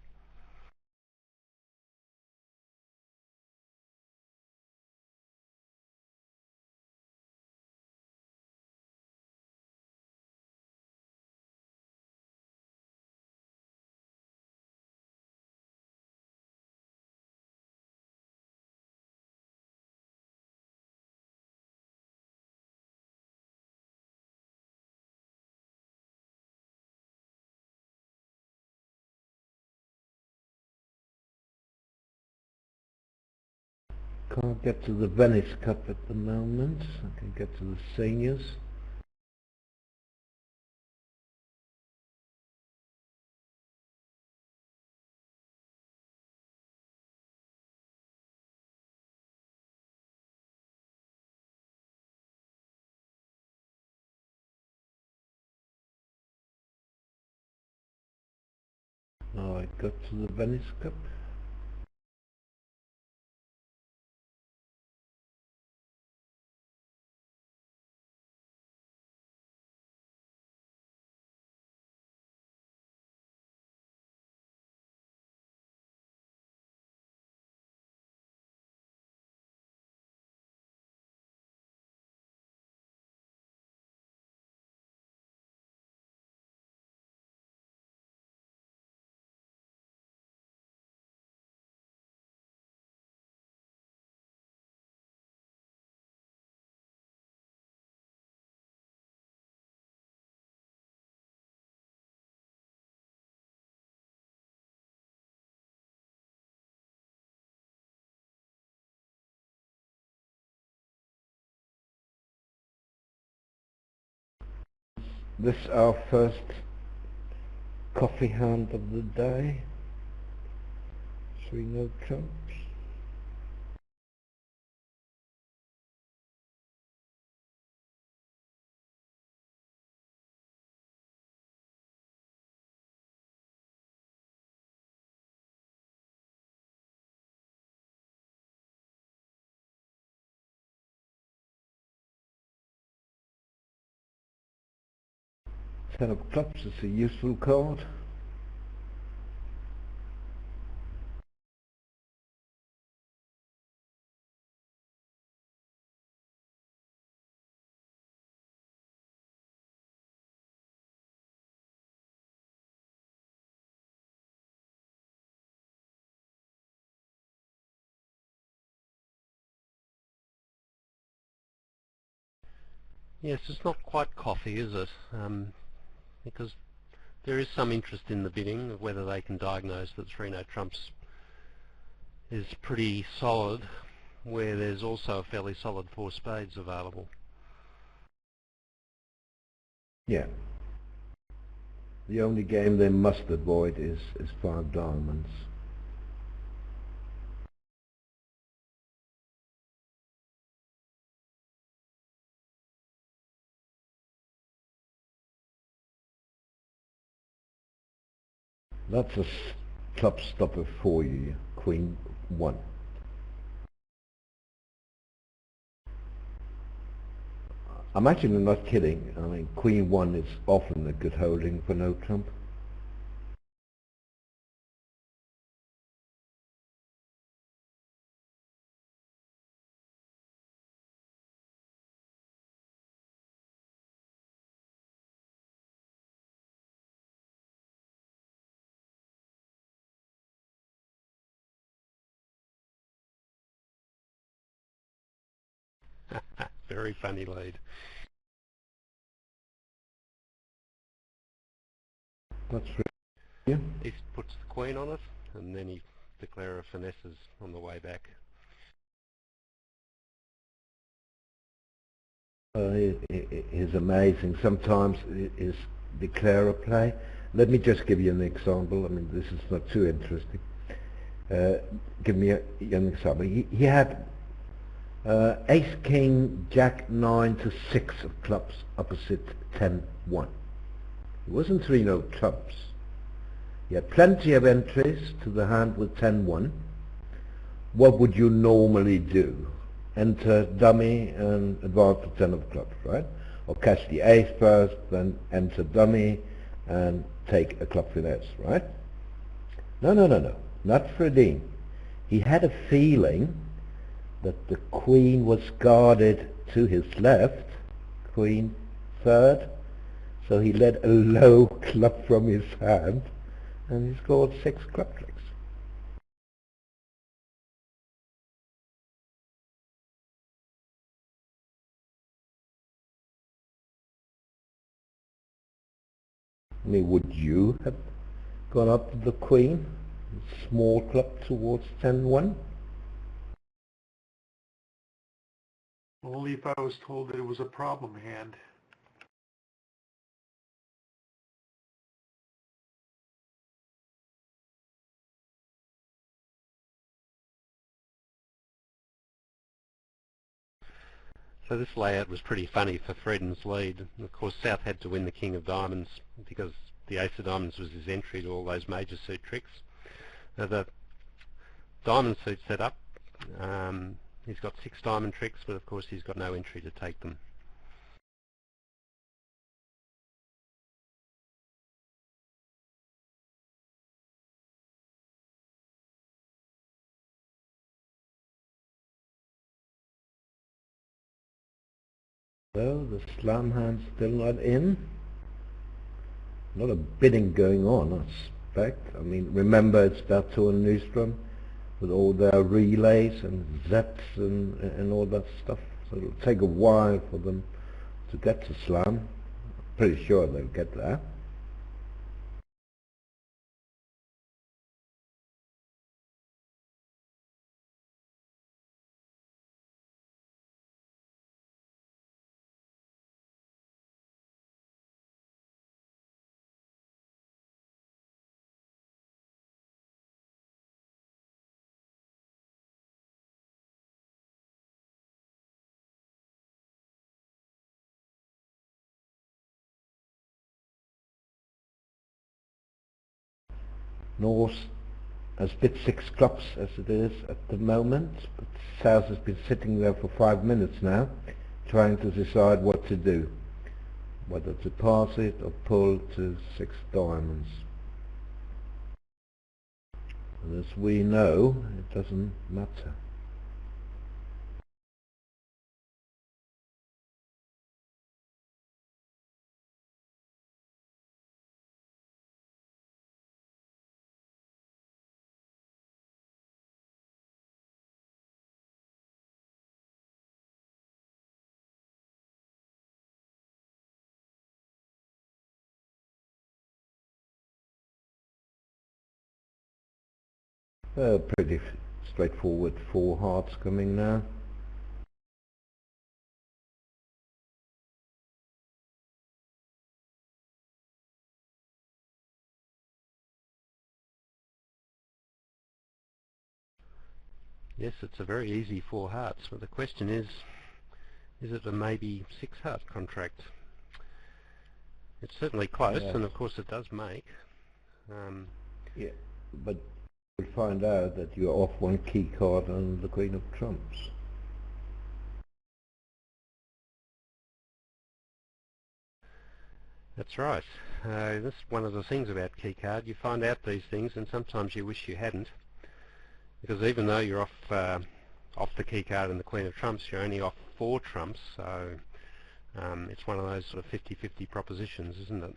Can't get to the Venice Cup at the moment. I can get to the seniors. Now I got to the Venice Cup. This is our first coffee hand of the day. 3 no trumps. Ten of clubs is a useful card. Yes, it's not quite coffee, is it? Because there is some interest in the bidding of whether they can diagnose that 3 no trumps is pretty solid, where there's also a fairly solid 4 spades available. Yeah. The only game they must avoid is 5 diamonds. That's a club stopper for you, Queen 1. I'm actually not kidding. I mean, Queen 1 is often a good holding for no trump. Very funny lead. That's yeah. He puts the queen on it, and then he declares finesses on the way back. It is amazing. Sometimes his declarer play. Let me just give you an example. I mean, this is not too interesting. Give me an example. He had ace, king, jack, 9 to 6 of clubs opposite 10-1. It wasn't 3 no trumps. He had plenty of entries to the hand with 10-1. What would you normally do? Enter dummy and advance to 10 of clubs, right? Or catch the ace first, then enter dummy and take a club finesse, right? No, not Fredin. He had a feeling that the queen was guarded to his left, queen third, so he led a low club from his hand and he scored 6 club tricks. I mean, would you have gone up to the queen, small club towards 10-1? Only if I was told that it was a problem hand. So this layout was pretty funny for Fredin's lead. Of course, South had to win the King of Diamonds because the Ace of Diamonds was his entry to all those major suit tricks. The diamond suit set up. He's got 6 diamond tricks, but of course he's got no entry to take them. So the slam hand's still not in. A lot of bidding going on, I suspect. I mean, remember it's Berto and Nystrom with all their relays and Zets and all that stuff. So it'll take a while for them to get to slam. Pretty sure they'll get there. North has bid 6 clubs as it is at the moment, but South has been sitting there for 5 minutes now, trying to decide what to do, whether to pass it or pull to 6 diamonds. And as we know, it doesn't matter. Pretty straightforward 4 hearts coming now. Yes, it's a very easy 4 hearts, but the question is it a maybe 6 heart contract? It's certainly close, Yes. and of course it does make. Yeah, but you'll find out that you're off 1 key card on the Queen of Trumps. That's right. That's one of the things about keycard. You find out these things, and sometimes you wish you hadn't, because even though you're off the keycard and the Queen of Trumps, you're only off 4 trumps. So it's one of those sort of 50-50 propositions, isn't it?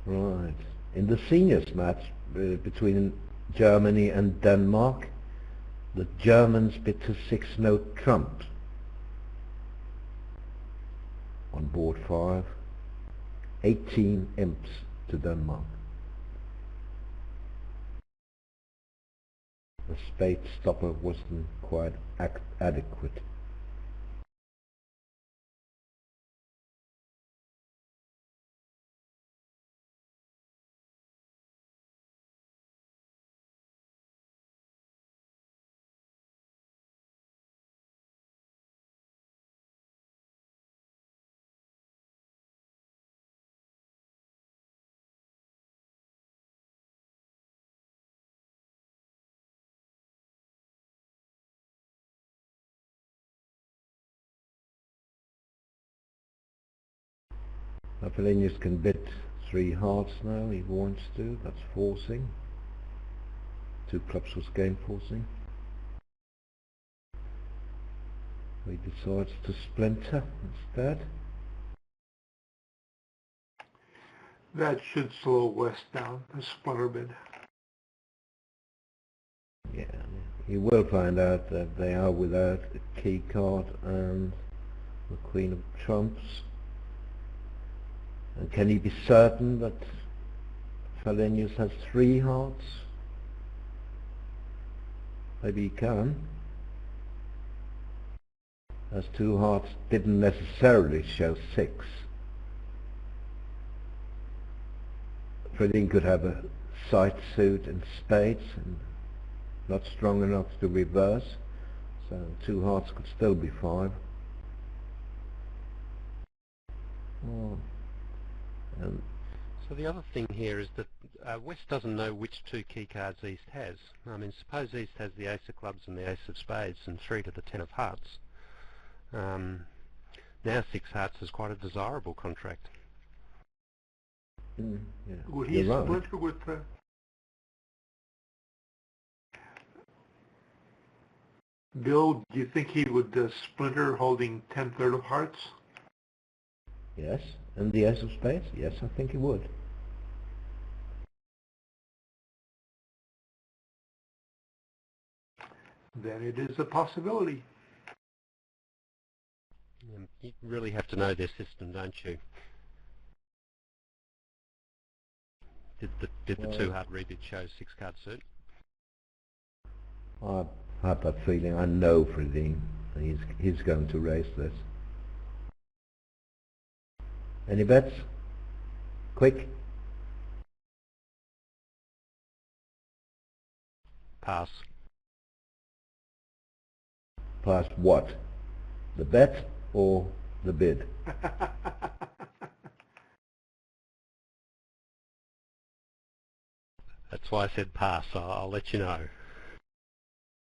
Right. In the seniors match between Germany and Denmark, the Germans bid to 6 no trump on board 5, 18 imps to Denmark. The spade stopper wasn't quite adequate. Fallenius can bid 3 hearts now, he wants to, that's forcing. 2 clubs was game forcing. He decides to splinter instead. That should slow West down, a splinter bid. Yeah, you will find out that they are without a key card and the Queen of Trumps. And can he be certain that Fallenius has 3 hearts? Maybe he can. As two hearts didn't necessarily show 6. Fredin could have a sight suit and spades and not strong enough to reverse, so two hearts could still be 5. Oh. And so the other thing here is that West doesn't know which 2 key cards East has. I mean, suppose East has the Ace of Clubs and the Ace of Spades and 3 to the 10 of Hearts. Now 6 Hearts is quite a desirable contract. yeah. Would he You're split right. with Bill? Do you think he would splinter holding 10/3 of Hearts? Yes, and the Ace of Spades? Yes, I think he would. Then it is a possibility. You really have to know their system, don't you? Did the 2-heart rebid show 6-card suit? I have that feeling. I know Fredin. He's going to raise this. Any bets? Quick. Pass. Pass what? The bet or the bid? That's why I said pass. I'll let you know.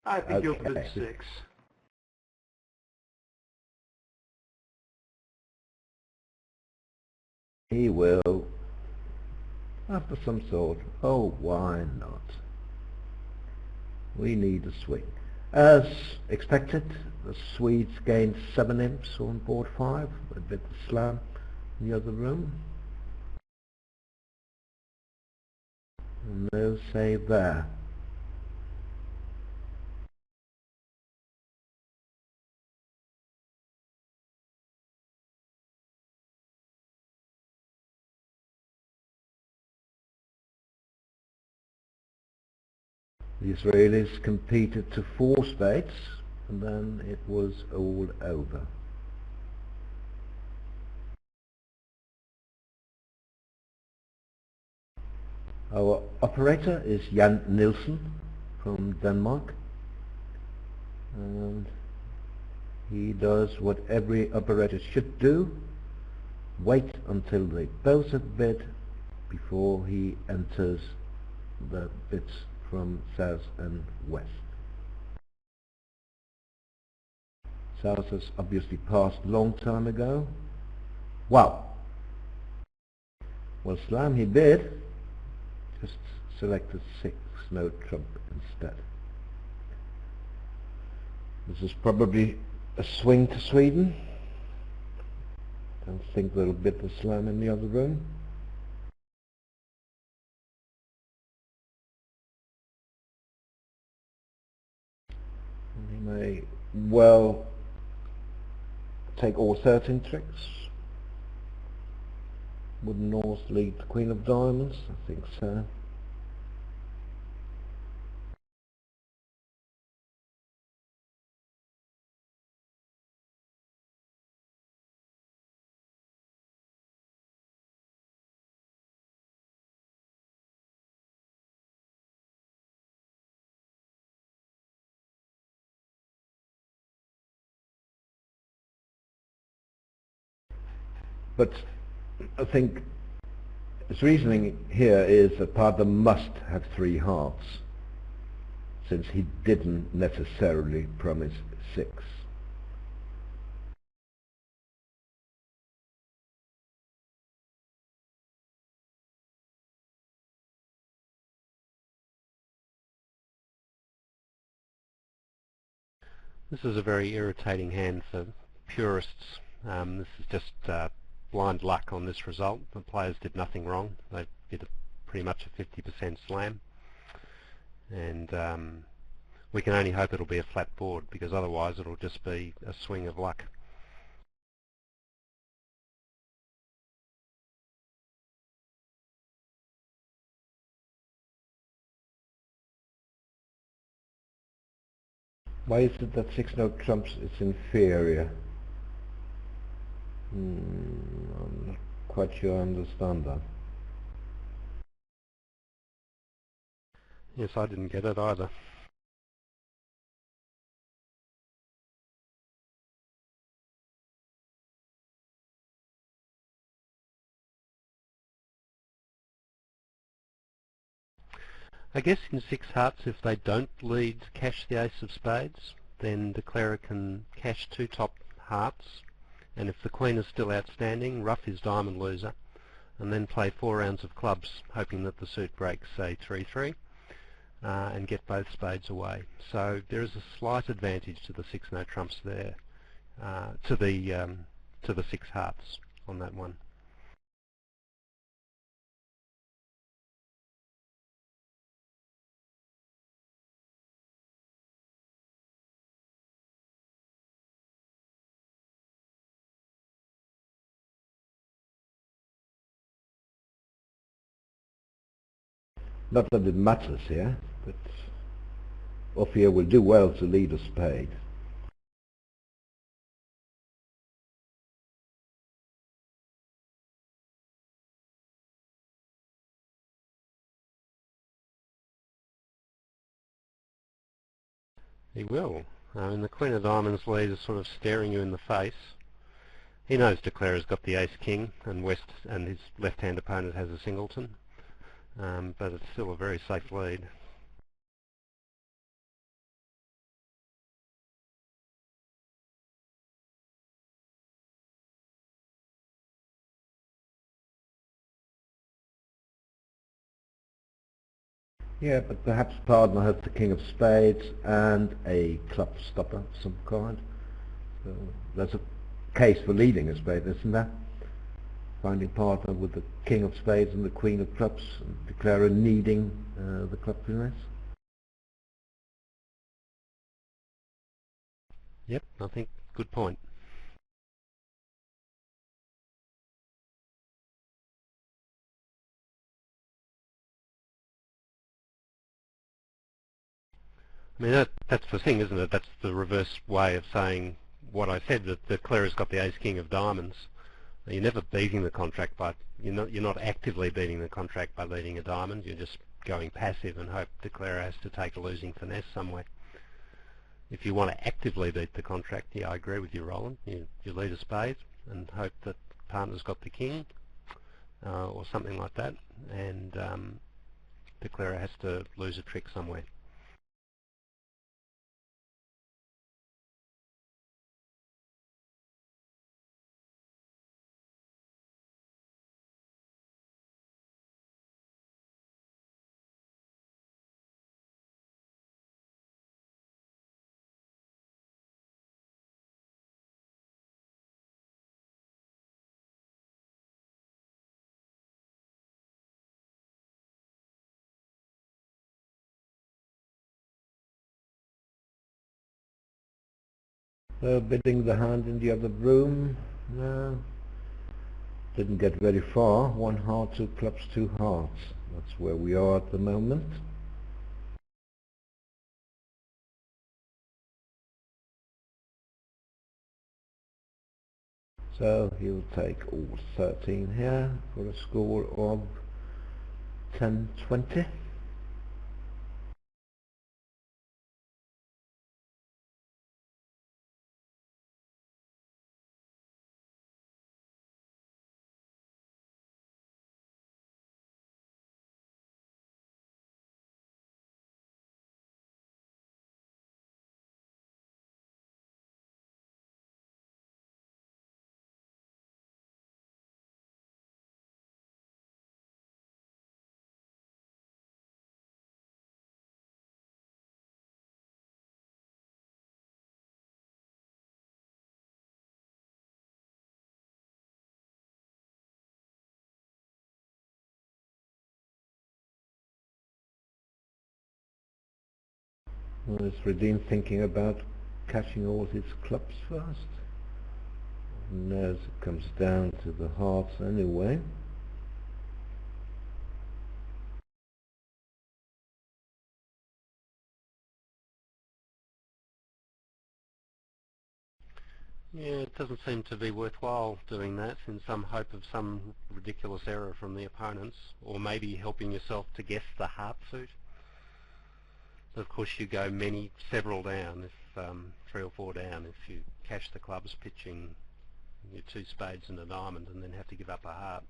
I think he'll Okay. bid 6. He will. After some sort. Oh, why not? We need a swing. As expected, the Swedes gained 7 imps on board 5, a bit of slam in the other room. And no save there. The Israelis competed to 4 spades, and then it was all over. Our operator is Jan Nielsen from Denmark, and he does what every operator should do: wait until they both have bid before he enters the bids from south and west. South has obviously passed a long time ago. Wow! Well, slam he bid, just selected 6, no trump instead. This is probably a swing to Sweden. Don't think they'll bid the slam in the other room. He may well take all 13 tricks. Would North lead the Queen of Diamonds? I think so. But I think his reasoning here is that partner must have 3 hearts, since he didn't necessarily promise 6. This is a very irritating hand for purists. This is just blind luck on this result. The players did nothing wrong. They did pretty much a 50% slam. And we can only hope it'll be a flat board, because otherwise it'll just be a swing of luck. Why is it that 6-no trumps is inferior? I'm not quite sure I understand that. Yes, I didn't get it either. I guess in 6 hearts, if they don't lead cash the ace of spades, then declarer can cash 2 top hearts, and if the queen is still outstanding, ruff his diamond loser, and then play 4 rounds of clubs, hoping that the suit breaks, say 3-3, and get both spades away. So there is a slight advantage to the 6-no trumps there, to the 6 hearts on that one. Not that it matters here, but Ophir will do well to lead a spade. He will. And the queen of diamonds lead is sort of staring you in the face. He knows declarer's got the ace-king, and his left-hand opponent has a singleton, but it's still a very safe lead. Yeah, but perhaps partner has the king of spades and a club stopper of some kind. So that's a case for leading a spade, isn't there? Finding partner with the king of spades and the queen of clubs, and declarer needing the club finesse. Yep, I think good point. I mean, that's the thing, isn't it? That's the reverse way of saying what I said, that the declarer's got the ace-king of diamonds. You're never beating the contract, but you're not actively beating the contract by leading a diamond. You're just going passive and hope declarer has to take a losing finesse somewhere. If you want to actively beat the contract, yeah, I agree with you, Roland. You lead a spade and hope that partner's got the king or something like that, and declarer has to lose a trick somewhere. So bidding the hand in the other room. No, didn't get very far. 1 heart, 2 clubs, 2 hearts. That's where we are at the moment. So he'll take all 13 here for a score of 10-20. Well, is Fredin thinking about catching all his clubs first? No, it comes down to the hearts anyway. Yeah, it doesn't seem to be worthwhile doing that in some hope of some ridiculous error from the opponents, or maybe helping yourself to guess the heart suit. Of course, you go several down, if 3 or 4 down, if you cash the clubs pitching your 2 spades and a diamond, and then have to give up a heart.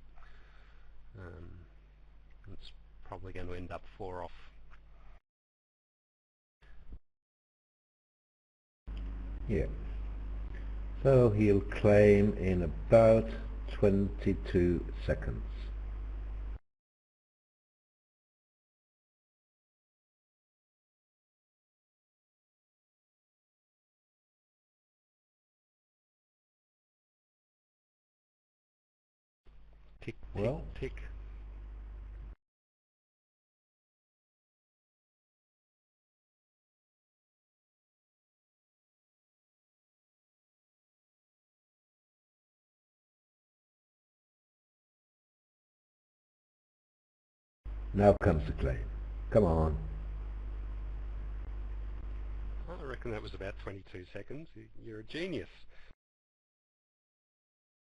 It's probably going to end up 4 off. Yeah. So he'll claim in about 22 seconds. Tick, tick, Well, tick. now comes the claim. Come on. I reckon that was about 22 seconds. You're a genius.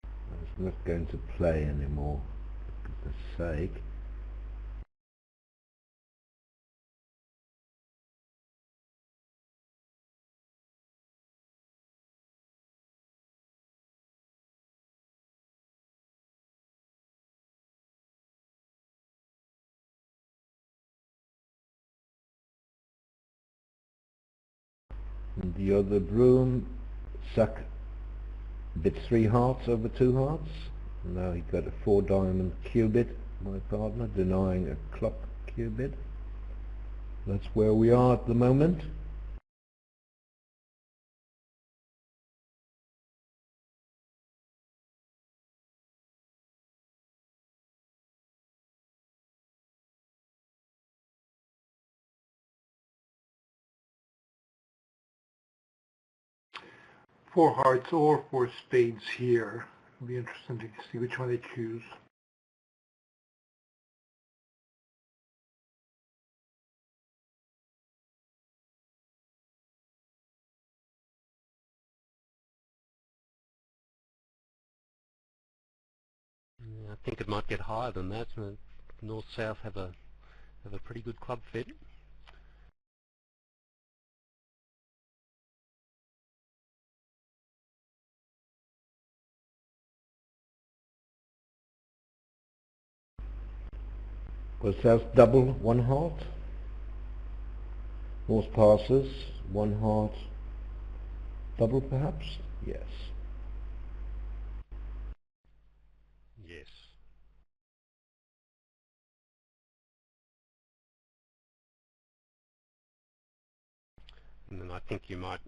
I was not going to play anymore, for goodness sake. And the other broom suck bit 3 hearts over 2 hearts. Now he got a 4 diamond cubit, my partner, denying a clock cubit. That's where we are at the moment. Four hearts or 4 spades here. It'll be interesting to see which one they choose. Yeah, I think it might get higher than that. North-South have a pretty good club fit. Was South double 1 heart? North passes 1 heart double perhaps? Yes. Yes. And then I think you might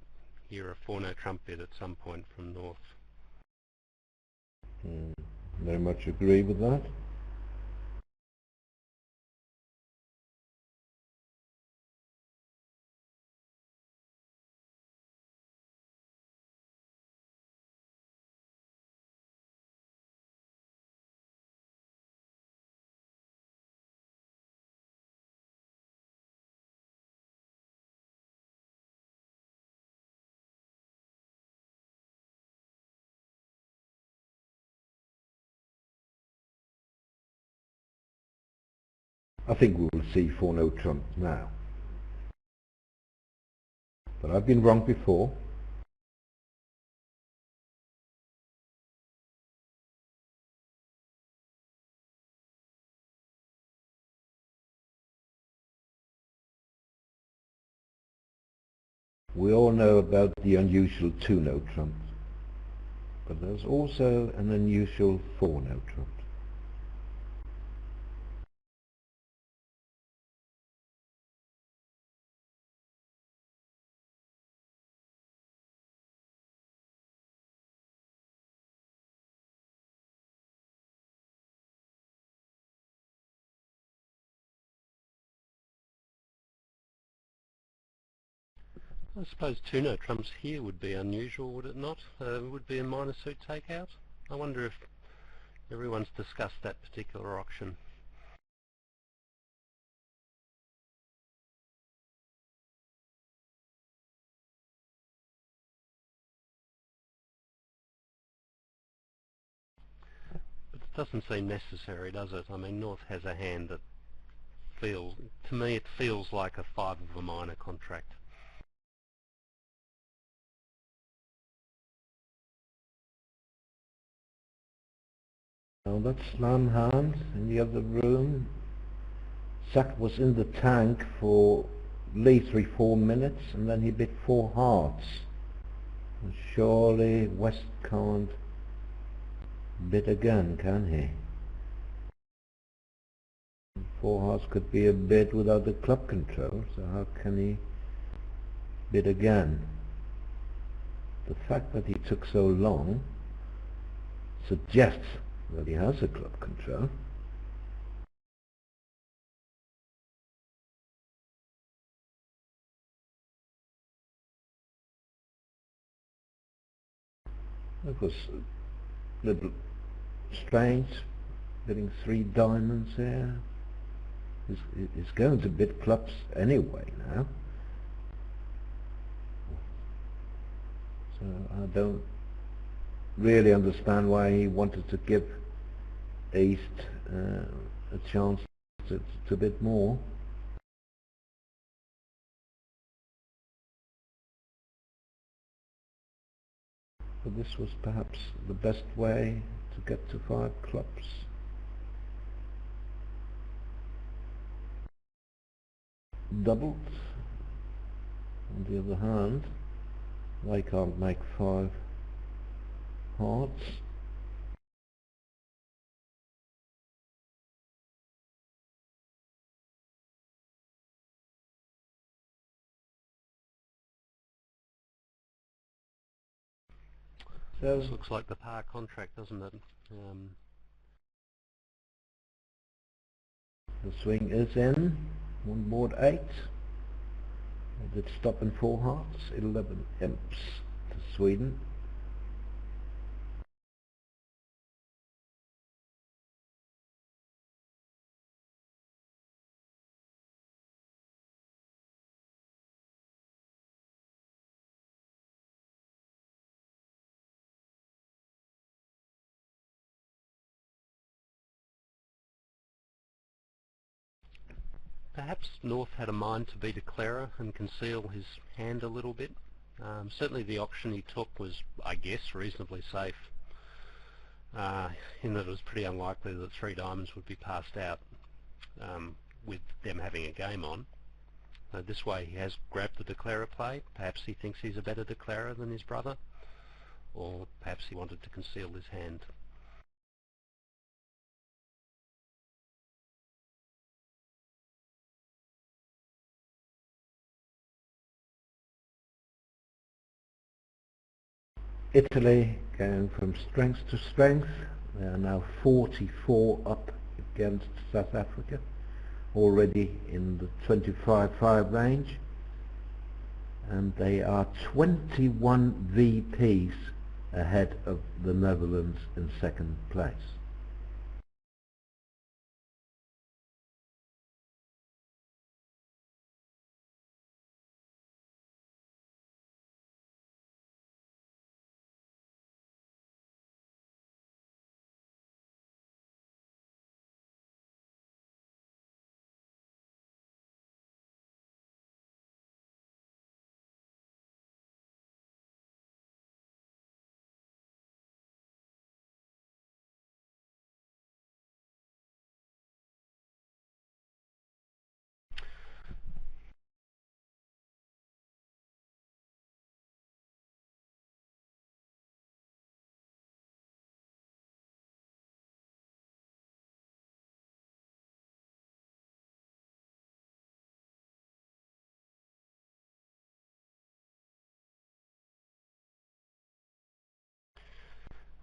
hear a 4-note trump bit at some point from North. Very much agree with that. I think we'll see 4-note trump now. But I've been wrong before. We all know about the unusual 2-note trump, but there's also an unusual 4-note trump. I suppose 2-note trumps here would be unusual, would it not? Would be a minor suit takeout. I wonder if everyone's discussed that particular auction. doesn't seem necessary, does it? I mean, North has a hand that feels, to me, it feels like a 5 of a minor contract. Now that's slam hand in the other room. Sack was in the tank for at least 3-4 minutes, and then he bit 4 hearts. And surely West can't bid again, can he? 4 hearts could be a bid without the club control, so how can he bid again? The fact that he took so long suggests that he has a club control. It was a little strange, bidding 3 diamonds here. He's going to bid clubs anyway now. So I don't really understand why he wanted to give East a chance to bid more. But this was perhaps the best way to get to 5 clubs. Doubled. On the other hand, they can't make 5 hearts. So This looks like the par contract, doesn't it? The swing is in. On board 8. Did stop in 4 hearts. 11 imps to Sweden. Perhaps North had a mind to be declarer and conceal his hand a little bit. Certainly the option he took was, I guess, reasonably safe, in that it was pretty unlikely that 3 diamonds would be passed out with them having a game on. This way he has grabbed the declarer play. Perhaps he thinks he's a better declarer than his brother, or perhaps he wanted to conceal his hand. Italy going from strength to strength. They are now 44 up against South Africa, already in the 25-5 range, and they are 21 VPs ahead of the Netherlands in second place.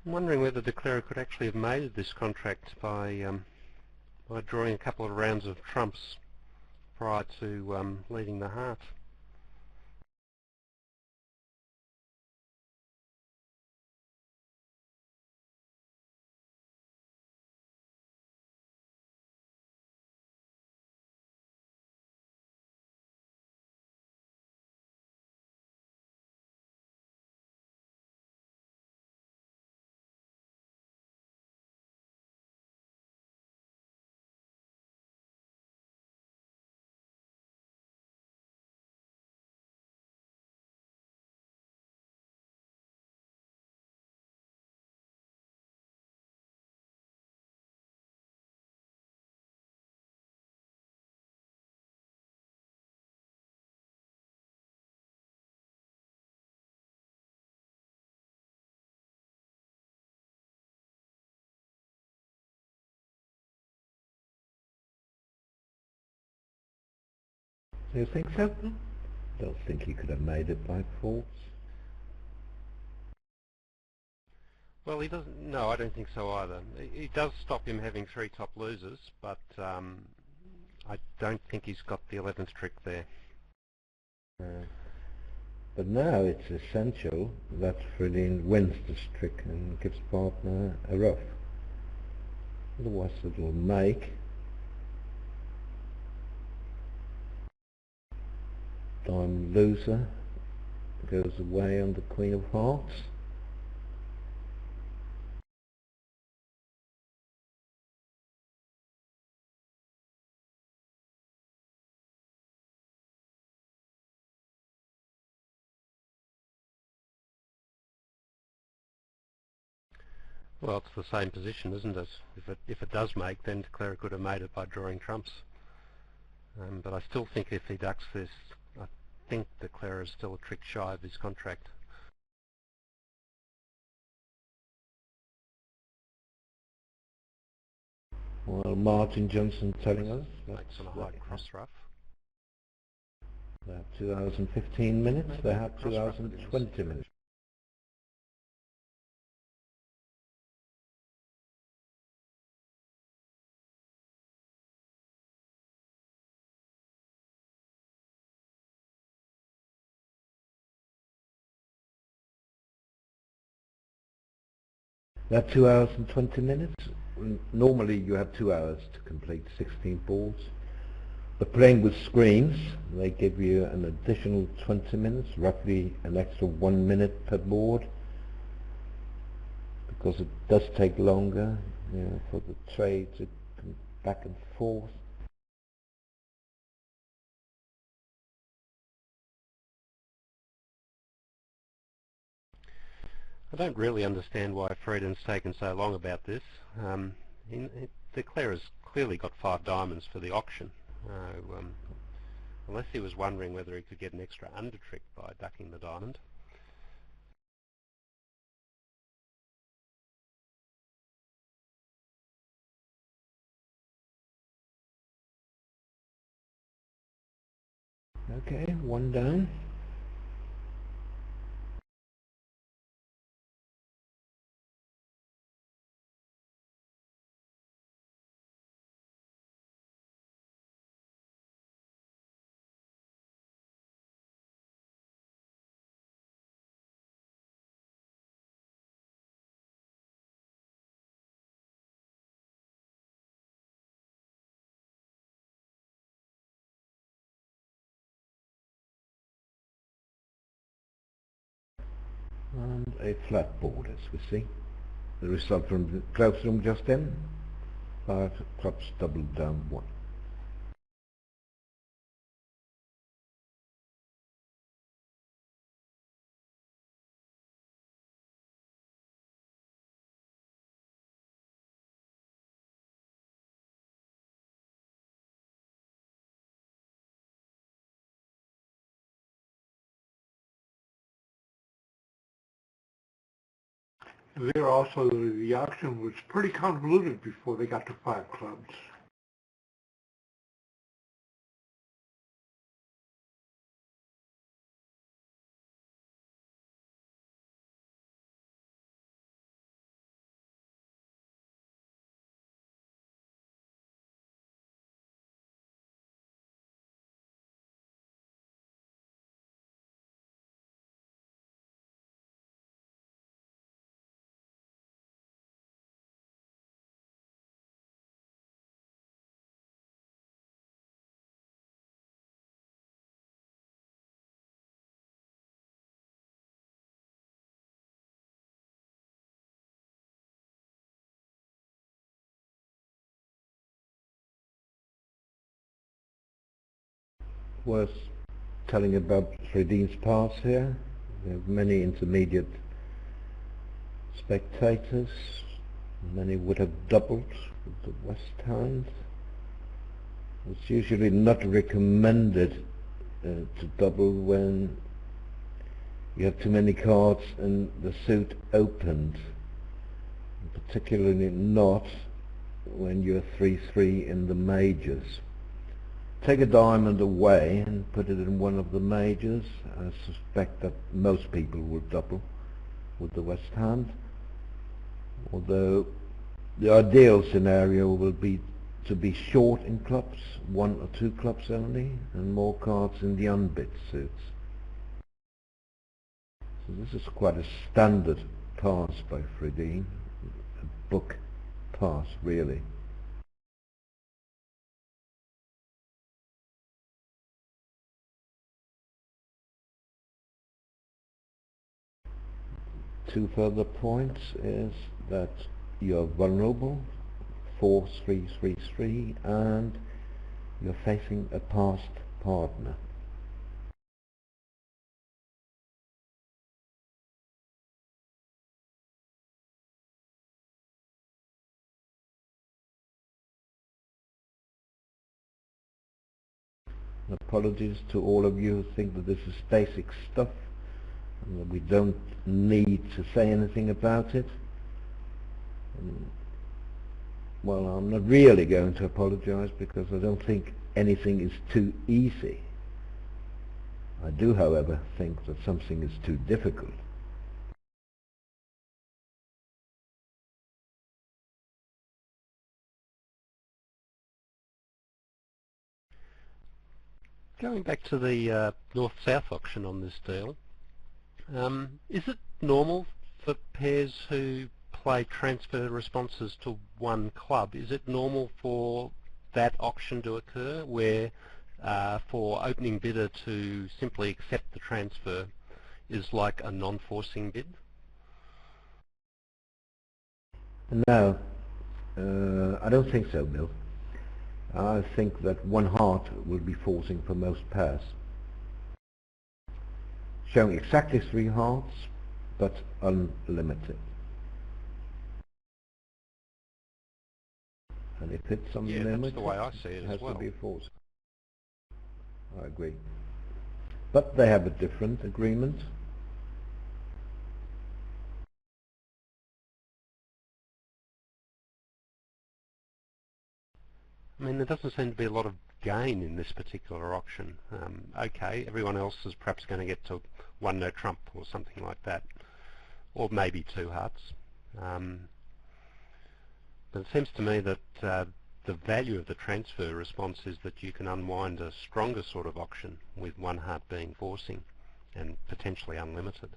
I'm wondering whether the declarer could actually have made this contract by drawing a couple of rounds of trumps prior to leading the heart. You think so? Don't think he could have made it by force. Well, he doesn't. No, I don't think so either. It does stop him having 3 top losers, but I don't think he's got the 11th trick there. But now it's essential that Fredin wins this trick and gives partner a ruff. Otherwise it'll make. Diamond loser goes away on the Queen of Hearts. Well, it's the same position, isn't it? If it does make, then Declare could have made it by drawing trumps. But I still think if he ducks this, I think Declare is still a trick shy of his contract. Well, Martin Johnson telling us Makes on a high cross ruff. They have 2 hours and 15 minutes. They have 2 hours and 20 minutes. That 2 hours and 20 minutes. Normally you have 2 hours to complete 16 balls. But playing with screens, they give you an additional 20 minutes, roughly an extra 1 minute per board, because it does take longer, you know, for the trade to come back and forth. I don't really understand why Fredin's taken so long about this. Declare has clearly got 5 diamonds for the auction. Unless he was wondering whether he could get an extra under trick by ducking the diamond. Okay, 1 down. And a flat board, as we see. The result from the close-room just in. 5 clubs doubled down 1. There also, the auction was pretty convoluted before they got to 5 clubs. Worth telling about Fredin's pass here. We have many intermediate spectators. Many would have doubled with the west hand. It's usually not recommended to double when you have too many cards and the suit opened, particularly not when you're 3-3 in the majors. take a diamond away and put it in one of the majors. I suspect that most people will double with the West hand, although the ideal scenario will be to be short in clubs, 1 or 2 clubs only, and more cards in the unbid suits. So this is quite a standard pass by Fredin, a book pass really. Two further points is that you're vulnerable, 4-3-3-3, and you're facing a passed partner. Apologies to all of you who think that this is basic stuff and that we don't need to say anything about it. Well, I'm not really going to apologize because I don't think anything is too easy. I do, however, think that something is too difficult. Going back to the north-south auction on this deal, is it normal for pairs who play transfer responses to one club, is it normal for that auction to occur where for opening bidder to simply accept the transfer is like a non-forcing bid? No, I don't think so, Bill. I think that one heart will be forcing for most pairs. Showing exactly 3 hearts, but unlimited. And if it's unlimited, that's the way I see it has as well. to be forced. I agree. But they have a different agreement. I mean, there doesn't seem to be a lot of gain in this particular auction. Okay, everyone else is perhaps going to get to 1 no trump or something like that, or maybe 2 hearts. But it seems to me that the value of the transfer response is that you can unwind a stronger sort of auction with 1 heart being forcing and potentially unlimited.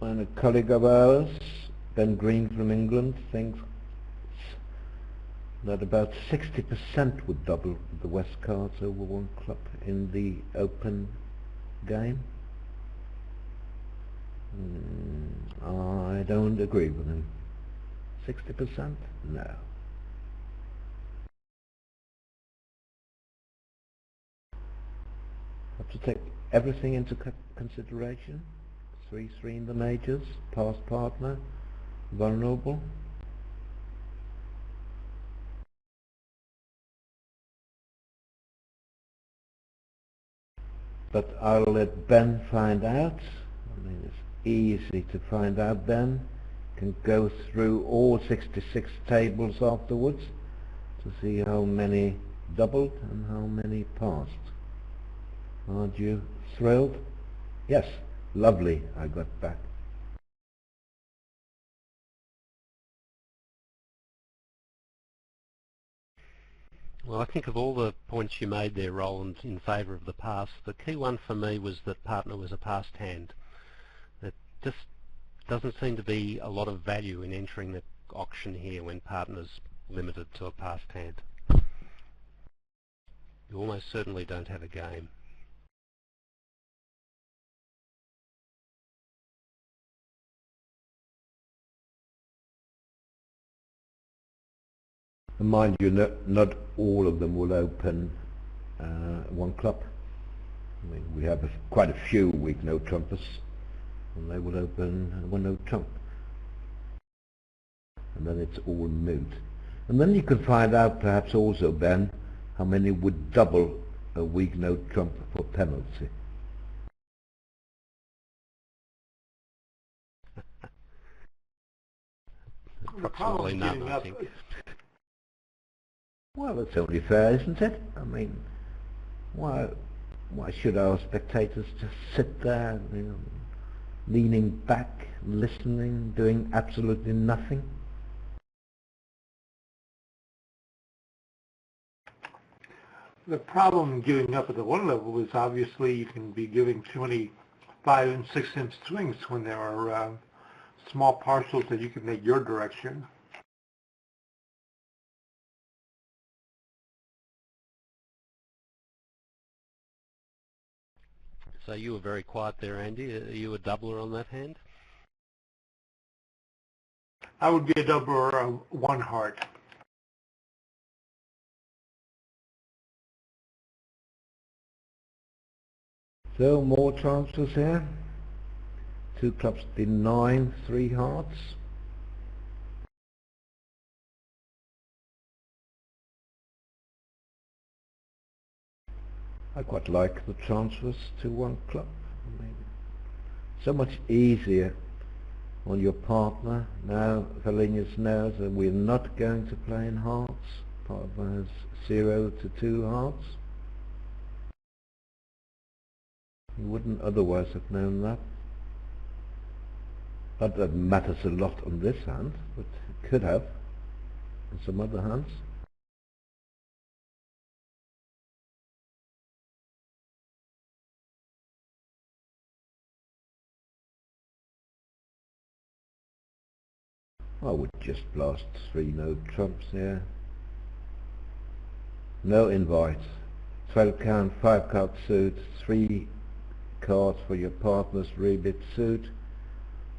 And a colleague of ours, Ben Green from England, thinks that about 60% would double the West cards over 1 club in the open game. I don't agree with him. 60%? No. Have to take everything into consideration. 3-3 in the majors, past partner, vulnerable. But I'll let Ben find out. I mean, it's easy to find out, Ben. Can go through all 66 tables afterwards to see how many doubled and how many passed. Aren't you thrilled? Yes, lovely, I got back. Well, I think of all the points you made there, Roland, in favour of the pass, the key one for me was that partner was a passed hand. It just doesn't seem to be a lot of value in entering the auction here when partner's limited to a passed hand. You almost certainly don't have a game. And mind you, not all of them will open one club. I mean, we have quite a few weak no trumpers, and they will open one no trump, and then it's all moot. And then you can find out perhaps also, Ben, how many would double a weak no trump for penalty. Approximately none, I think. Well, it's only fair, isn't it? I mean, why should our spectators just sit there, you know, leaning back, listening, doing absolutely nothing? The problem giving up at the one level is obviously you can be giving too many 5 and 6 inch swings when there are small parcels that you can make your direction. So you were very quiet there, Andy. Are you a doubler on that hand? I would be a doubler of one heart. So more transfers here. 2 clubs deny 3 hearts. I quite like the transfers to 1 club. Maybe. So much easier on your partner. Now Fallenius knows that we're not going to play in hearts. Partner has 0 to 2 hearts. He wouldn't otherwise have known that. Not that matters a lot on this hand, but it could have on some other hands. I would just blast 3 no trumps here. No invite. 12 count, 5 card suit, 3 cards for your partner's rebit suit.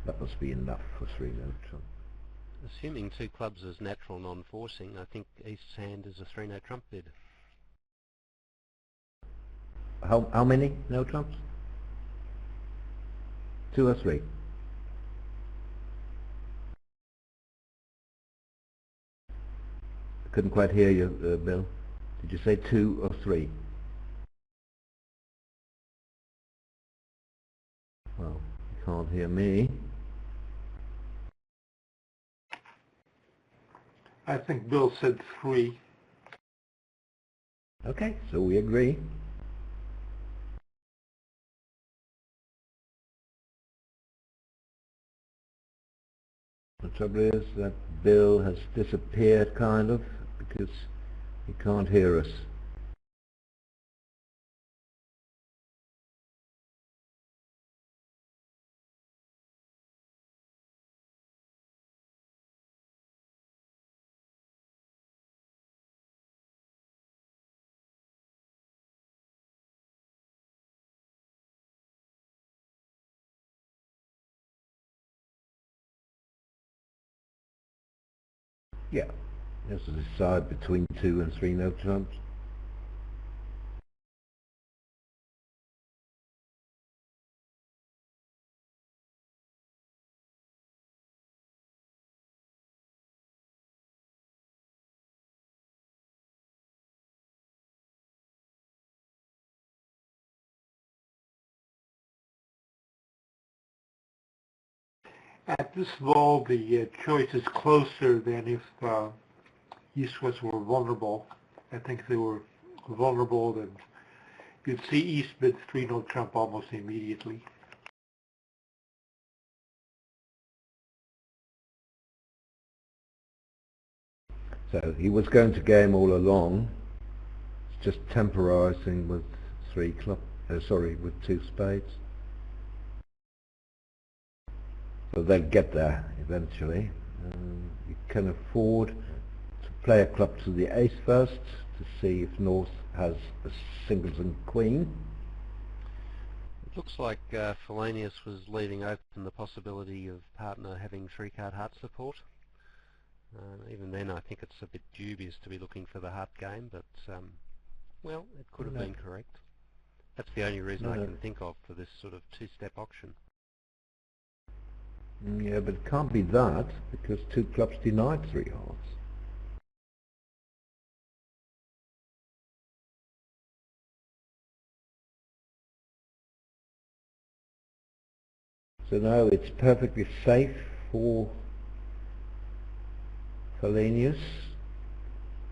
That must be enough for 3 no trump. Assuming 2 clubs is natural non-forcing, I think East's hand is a 3 no trump bid. How many no trumps? 2 or 3? I couldn't quite hear you, Bill. Did you say 2 or 3? Well, you can't hear me. I think Bill said 3. Okay, so we agree. The trouble is that Bill has disappeared, kind of, because he can't hear us. Yeah, he has to decide between 2 and 3 no trumps. At this ball, the choice is closer than if East-West were vulnerable. I think if they were vulnerable, then you'd see East bid 3 no trump almost immediately. So he was going to game all along, just temporising with 3 club, with 2 spades. So they'll get there eventually. You can afford to play a club to the ace first to see if North has a singles and queen. It looks like Fallenius was leaving open the possibility of partner having 3-card heart support. Even then I think it's a bit dubious to be looking for the heart game, but Well, it could have No. been correct. That's the only reason I No. can think of for this sort of two-step auction. Yeah, but it can't be that, because 2 clubs denied 3 hearts. So now it's perfectly safe for Fallenius.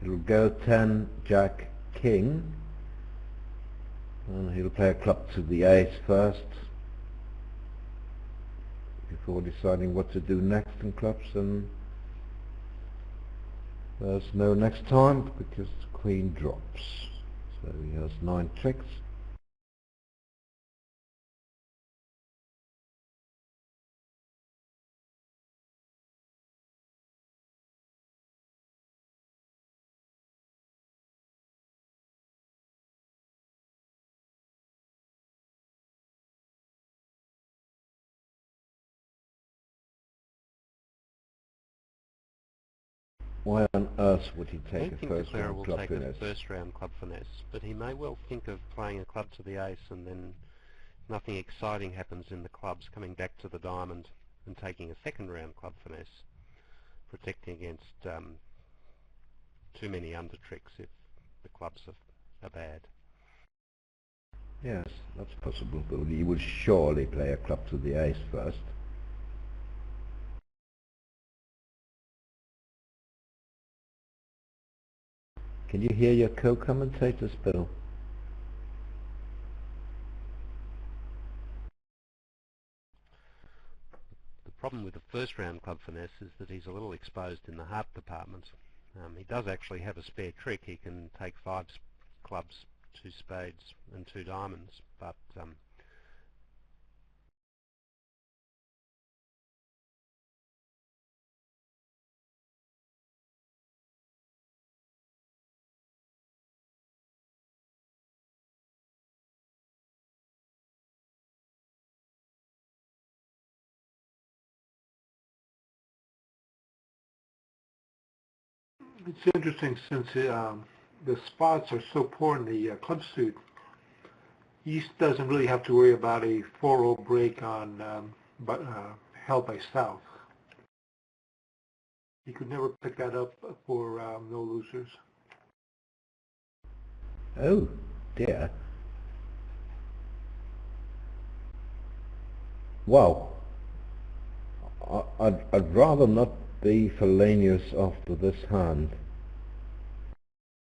It'll go 10, Jack, King, and he'll play a club to the ace first before deciding what to do next in clubs, and there's no next time because the queen drops. So he has 9 tricks. Why on earth would he I take don't a think the first player round will club take a finesse? first round club finesse, but he may well think of playing a club to the ace and then nothing exciting happens in the clubs, coming back to the diamond and taking a second round club finesse, protecting against too many under tricks if the clubs are bad. Yes, that's possible, but he would surely play a club to the ace first. Can you hear your co-commentators, Bill? The problem with the first round club finesse is that he's a little exposed in the heart department. He does actually have a spare trick. He can take 5 clubs, 2 spades and 2 diamonds, but It's interesting since the spots are so poor in the club suit. East doesn't really have to worry about a 4-0 break on held by South. He could never pick that up for no losers. Oh dear. Well, I'd rather not be Fallenius after this hand.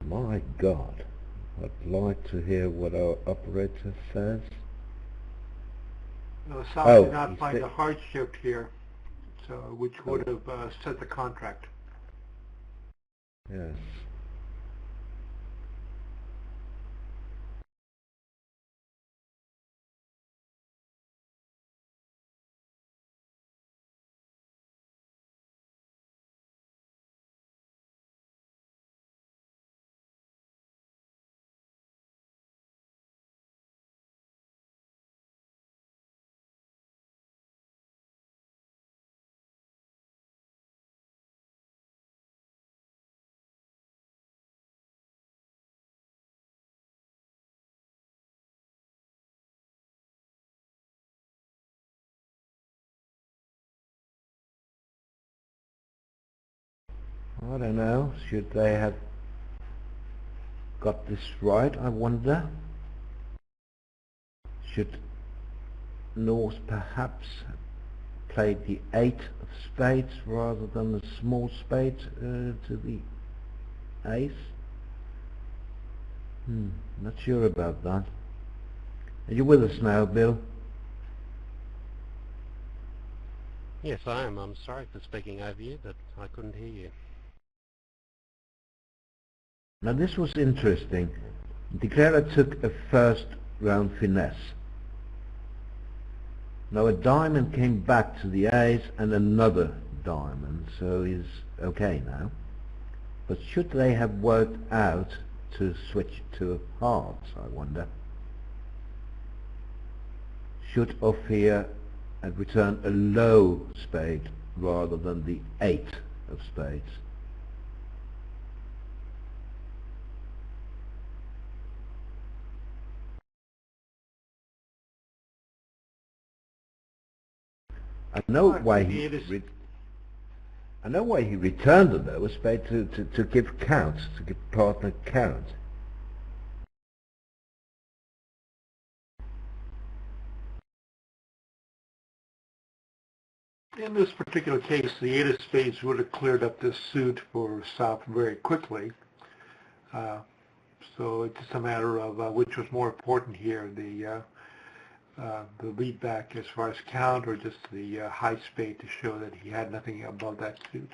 My God, I'd like to hear what our operator says. South did not find a hard shift here, so which would have set the contract. Yes. I don't know, should they have got this right, I wonder? Should Norse perhaps play the 8 of spades rather than the small spade to the ace? Not sure about that. Are you with us now, Bill? yes, I am. I'm sorry for speaking over you, but I couldn't hear you. Now this was interesting. Declarer took a first round finesse. Now a diamond came back to the ace and another diamond, so he's okay now. But should they have worked out to switch to hearts, I wonder? Should Ophir have returned a low spade rather than the 8 of spades? I know Well, why the he eight is- I know why he returned the lower spade to give count, to give partner count. In this particular case, the eight of spades would have cleared up this suit for South very quickly. So it's just a matter of which was more important here, the lead back as far as count, or just the high spade to show that he had nothing above that suit.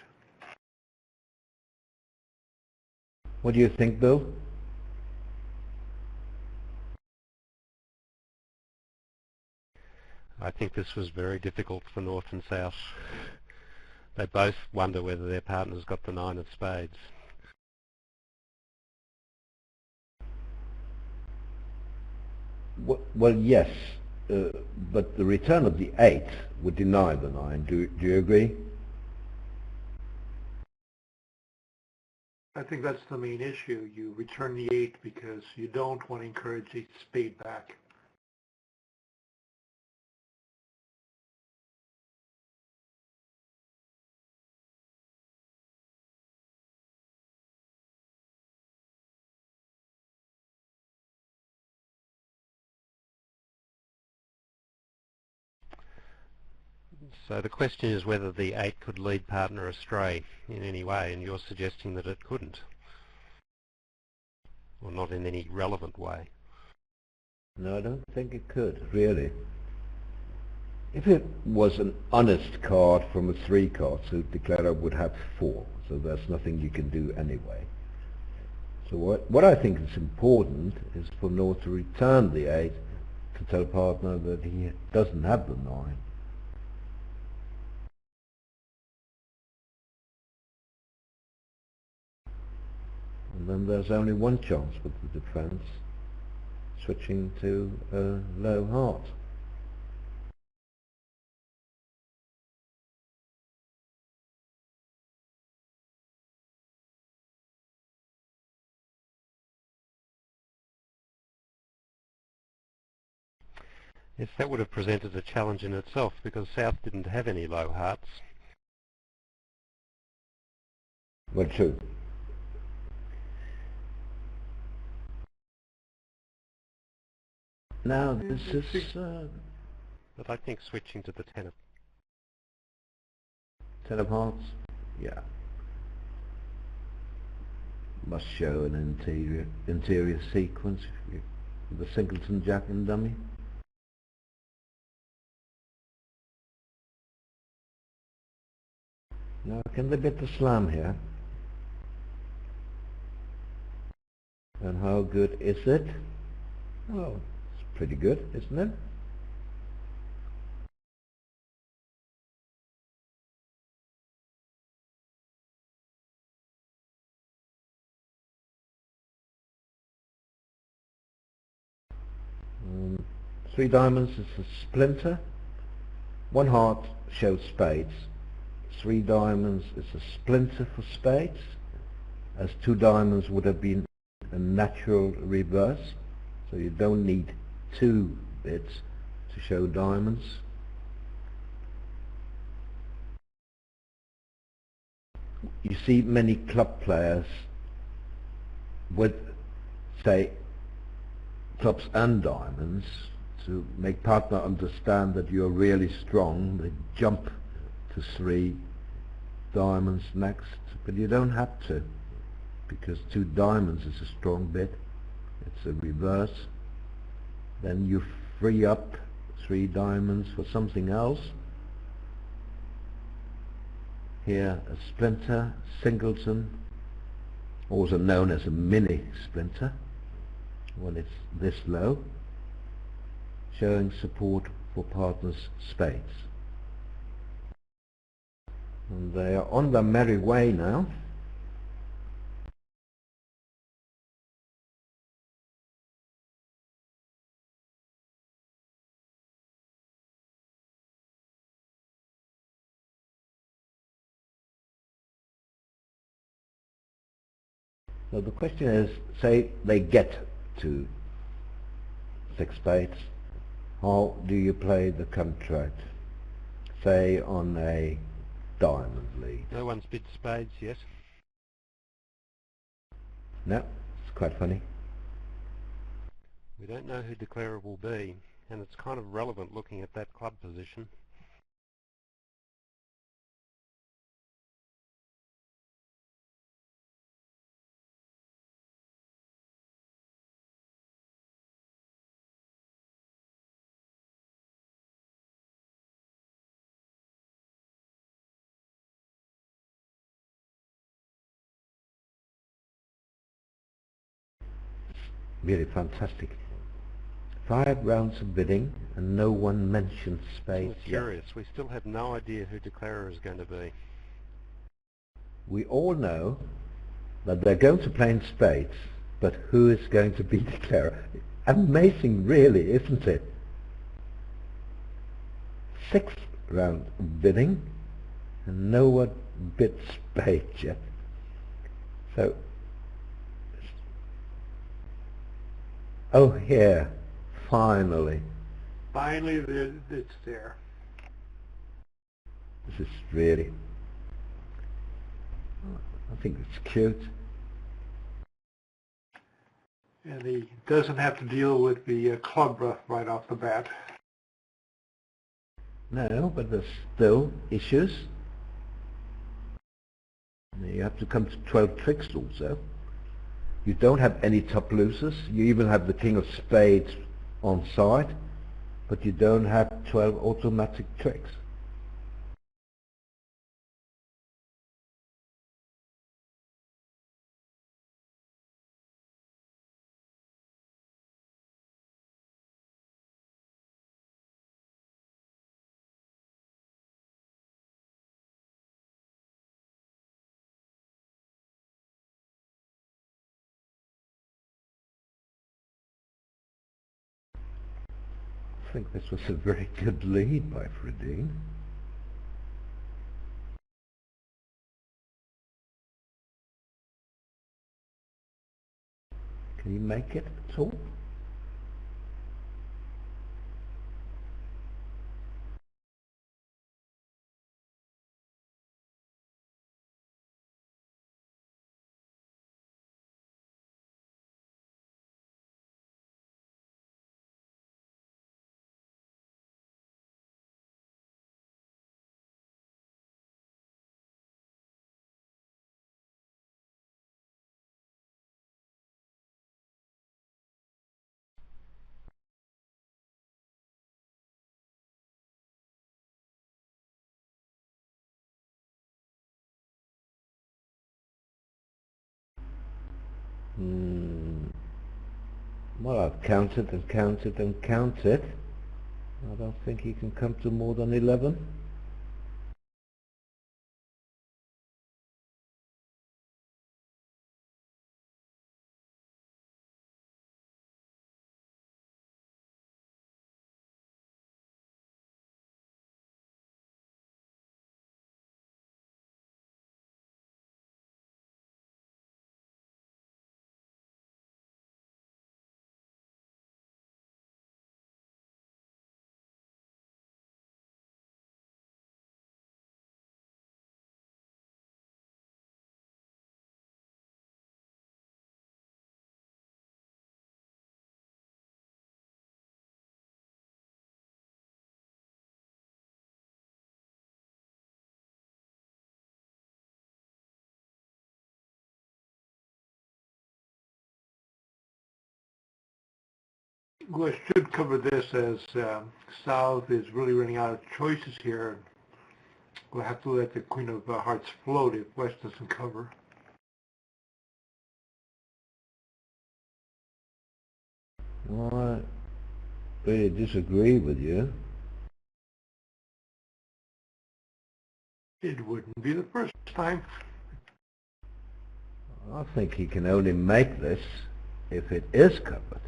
What do you think, Bill? I think this was very difficult for North and South. They both wonder whether their partner's got the nine of spades. Well, yes, but the return of the 8 would deny the 9. Do you agree? I think that's the main issue. You return the 8 because you don't want to encourage a spade back. So the question is whether the 8 could lead partner astray in any way, and you're suggesting that it couldn't, or not in any relevant way. No, I don't think it could, really. If it was an honest card from a 3 card suit, the declarer would have 4, so there's nothing you can do anyway. So what I think is important is for North to return the 8 to tell partner that he doesn't have the 9. And then there's only one chance with the defense, switching to a low heart. Yes, that would have presented a challenge in itself, because South didn't have any low hearts. Well, true. Now this is... But I think switching to the 10 of hearts? Yeah. Must show an interior sequence with the singleton jack and dummy. Now can they bet the slam here? And how good is it? Well, it's pretty good, isn't it? Three diamonds is a splinter. One heart shows spades. 3 diamonds is a splinter for spades, as 2 diamonds would have been a natural reverse, so you don't need 2 bits to show diamonds. You see many club players with, say, clubs and diamonds, to make partner understand that you're really strong. They jump to 3 diamonds next, but you don't have to, because 2 diamonds is a strong bid. It's a reverse. Then you free up 3 diamonds for something else. Here a splinter, singleton, also known as a mini splinter when it's this low, showing support for partners' spades. And they are on their merry way now. So the question is, say they get to 6 spades, how do you play the contract? say on a diamond lead. No one's bid spades yet. No, it's quite funny. We don't know who declarer will be, and it's kind of relevant looking at that club position. Really fantastic. 5 rounds of bidding and no one mentions spades It's yet. curious, we still have no idea who declarer is going to be. We all know that they're going to play in spades, but who is going to be declarer? Amazing really, isn't it? 6th round of bidding and no one bid spades yet. So, oh here, finally. Finally, it's there. This is really, I think it's cute. And he doesn't have to deal with the club rough right off the bat. No, but there's still issues. You have to come to 12 tricks also. You don't have any top losers. You even have the king of spades on side, but you don't have 12 automatic tricks. I think this was a very good lead by Fredin. Can you make it at all? Well, I've counted and counted and counted. I don't think he can come to more than 11. Well, I should cover this as South is really running out of choices here. We'll have to let the Queen of Hearts float if West doesn't cover. Well, I really disagree with you. It wouldn't be the first time. I think he can only make this if it is covered.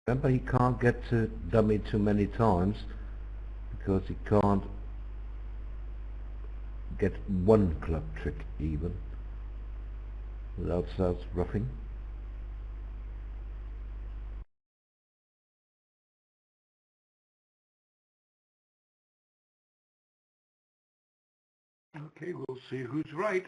Remember, he can't get to dummy too many times because he can't get one club trick even. without South's ruffing. Okay, we'll see who's right.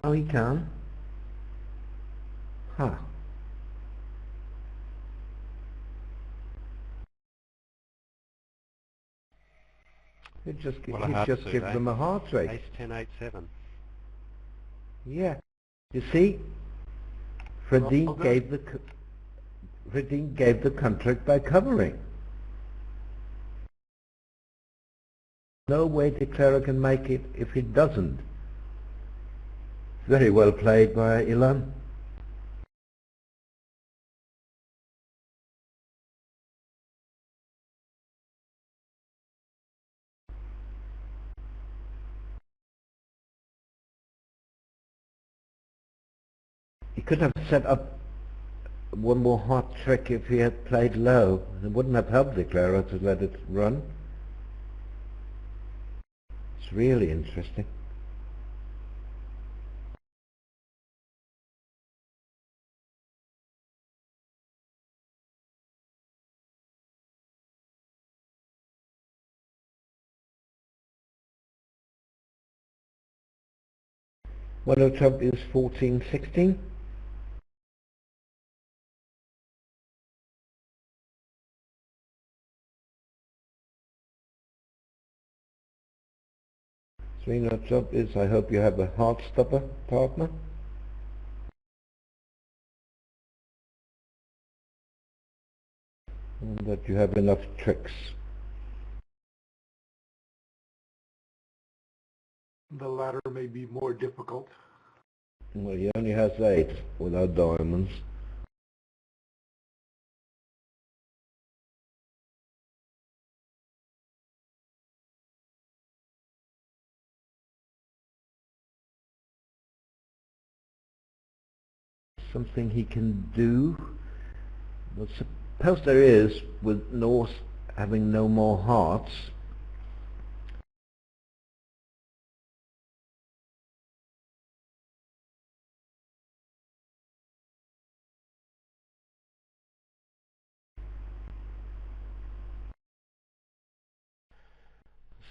Now he can. Huh. He just gives them a heart rate. Ace 10, 8, 7. Yeah. You see, Fredin gave the contract by covering. No way declarer can make it if he doesn't. Very well played by Ilan. He could have set up one more hard trick if he had played low. It wouldn't have helped the declarer to let it run. It's really interesting. What our top is 14-16. Three notes up is I hope you have a heart stopper partner. And that you have enough tricks. The latter may be more difficult. Well, he only has 8 without diamonds. Something he can do. Well, suppose there is, with North having no more hearts.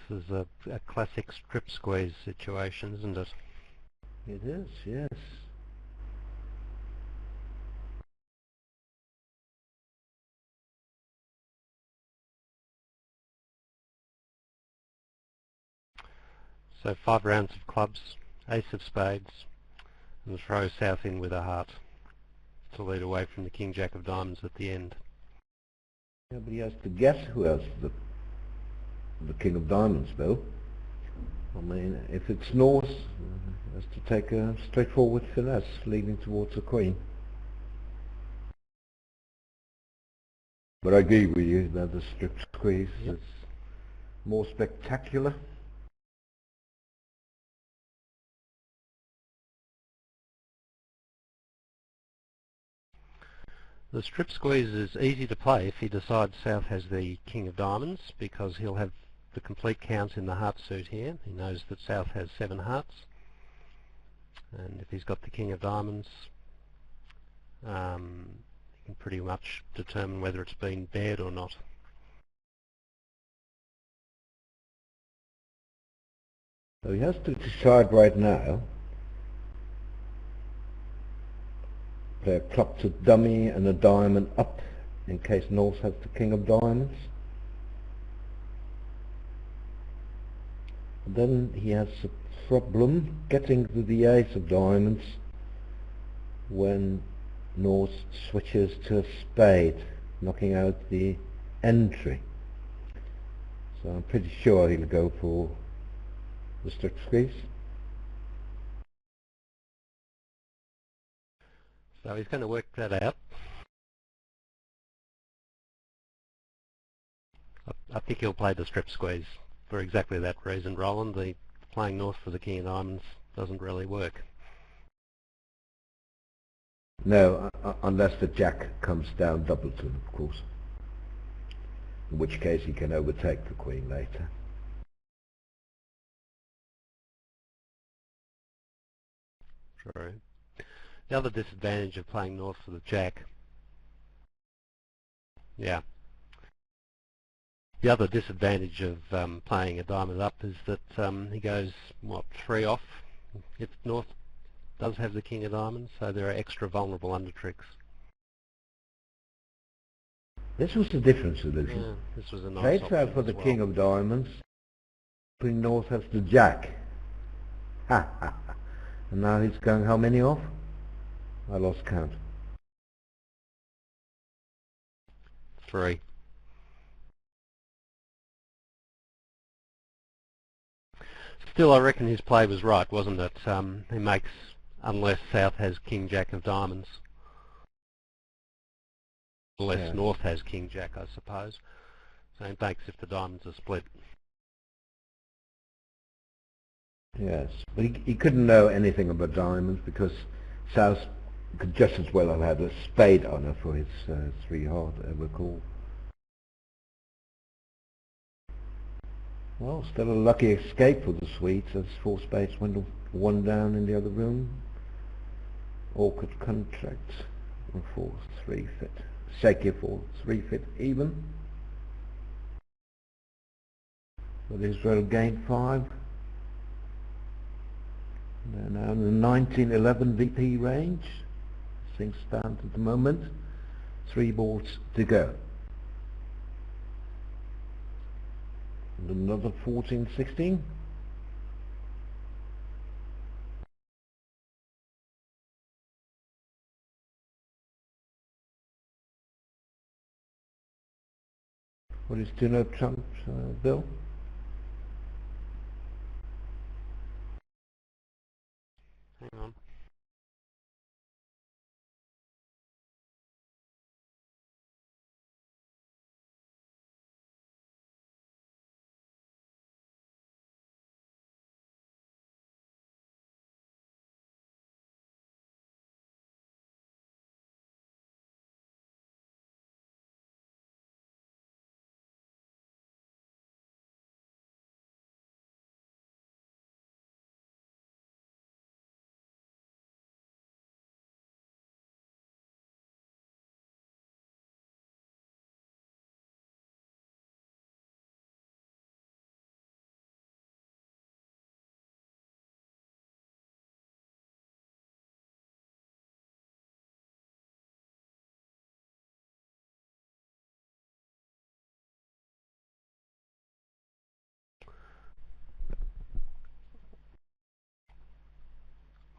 This is a classic strip squeeze situation, isn't it? It is, yes. So 5 rounds of clubs, ace of spades, and throw South in with a heart to lead away from the king jack of diamonds at the end. Yeah, but he has to guess who has the king of diamonds, though. I mean, if it's North, he has to take a straightforward finesse, leading towards the queen. But I agree with you that the strip squeeze is more spectacular. The strip squeeze is easy to play if he decides South has the king of diamonds, because he'll have the complete count in the heart suit here. He knows that South has 7 hearts, and if he's got the king of diamonds, he can pretty much determine whether it's been bared or not. So he has to decide right now. Play a club to dummy and a diamond up in case North has the king of diamonds. And then he has a problem getting to the ace of diamonds when North switches to a spade, knocking out the entry. So I'm pretty sure he'll go for the strip squeeze. So he's going to work that out. I think he'll play the strip squeeze for exactly that reason, Roland. The playing north for the king of diamonds doesn't really work. No, unless the jack comes down doubleton, of course. In which case he can overtake the queen later. True. The other disadvantage of playing north for the jack... Yeah. The other disadvantage of playing a diamond up is that he goes, what, 3 off if north does have the king of diamonds, so there are extra vulnerable under tricks. This was the difference solution. Yeah, this was a nice Played option out for the as well. king of diamonds. Queen north has the jack. Ha ha ha. And now he's going how many off? I lost count. 3. Still, I reckon his play was right, wasn't it? He makes, unless south has king jack of diamonds. Unless Yes. north has king jack, I suppose. So he makes if the diamonds are split. Yes, but he couldn't know anything about diamonds because south could just as well have had a spade honor for his 3 hard ever call. Well, still a lucky escape for the Swedes as 4 spades went 1 down in the other room. Awkward contract for 3 fit. Shaky for 3 fit even. But Israel gained 5. They're now in the 1911 VP range. Things stand at the moment. 3 balls to go. And another 14-16. What is Donald Trump's bill? Hang on.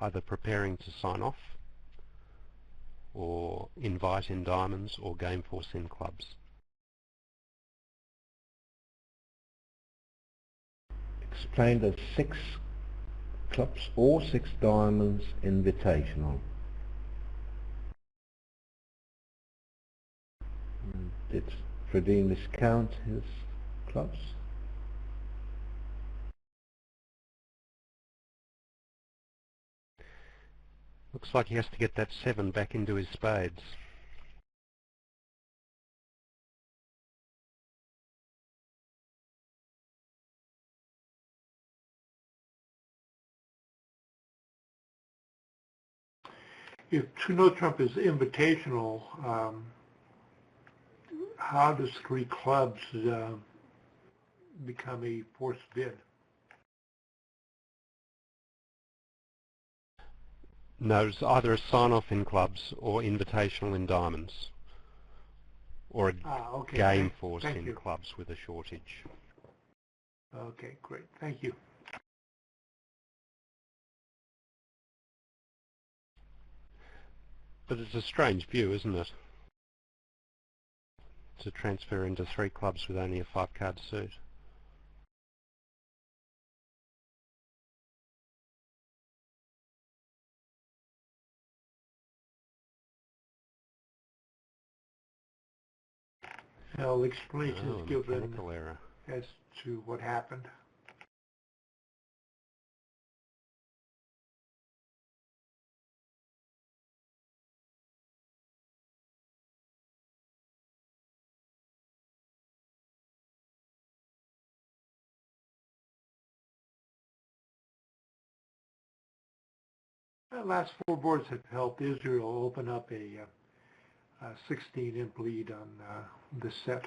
Either preparing to sign off, or invite in diamonds, or game force in clubs. Explained as 6 clubs or 6 diamonds invitational. Did Fredin discount his clubs? Looks like he has to get that 7 back into his spades. If no trump is invitational, how does 3 clubs become a forced bid? No, it's either a sign-off in clubs or invitational in diamonds, or a Okay. game force Thank in you. clubs with a shortage. Okay, great. Thank you. But it's a strange view, isn't it? To transfer into 3 clubs with only a 5-card suit. Well, explanation Oh, is given mechanical error. as to what happened. The last four boards have helped Israel open up a 16-imp lead on this set.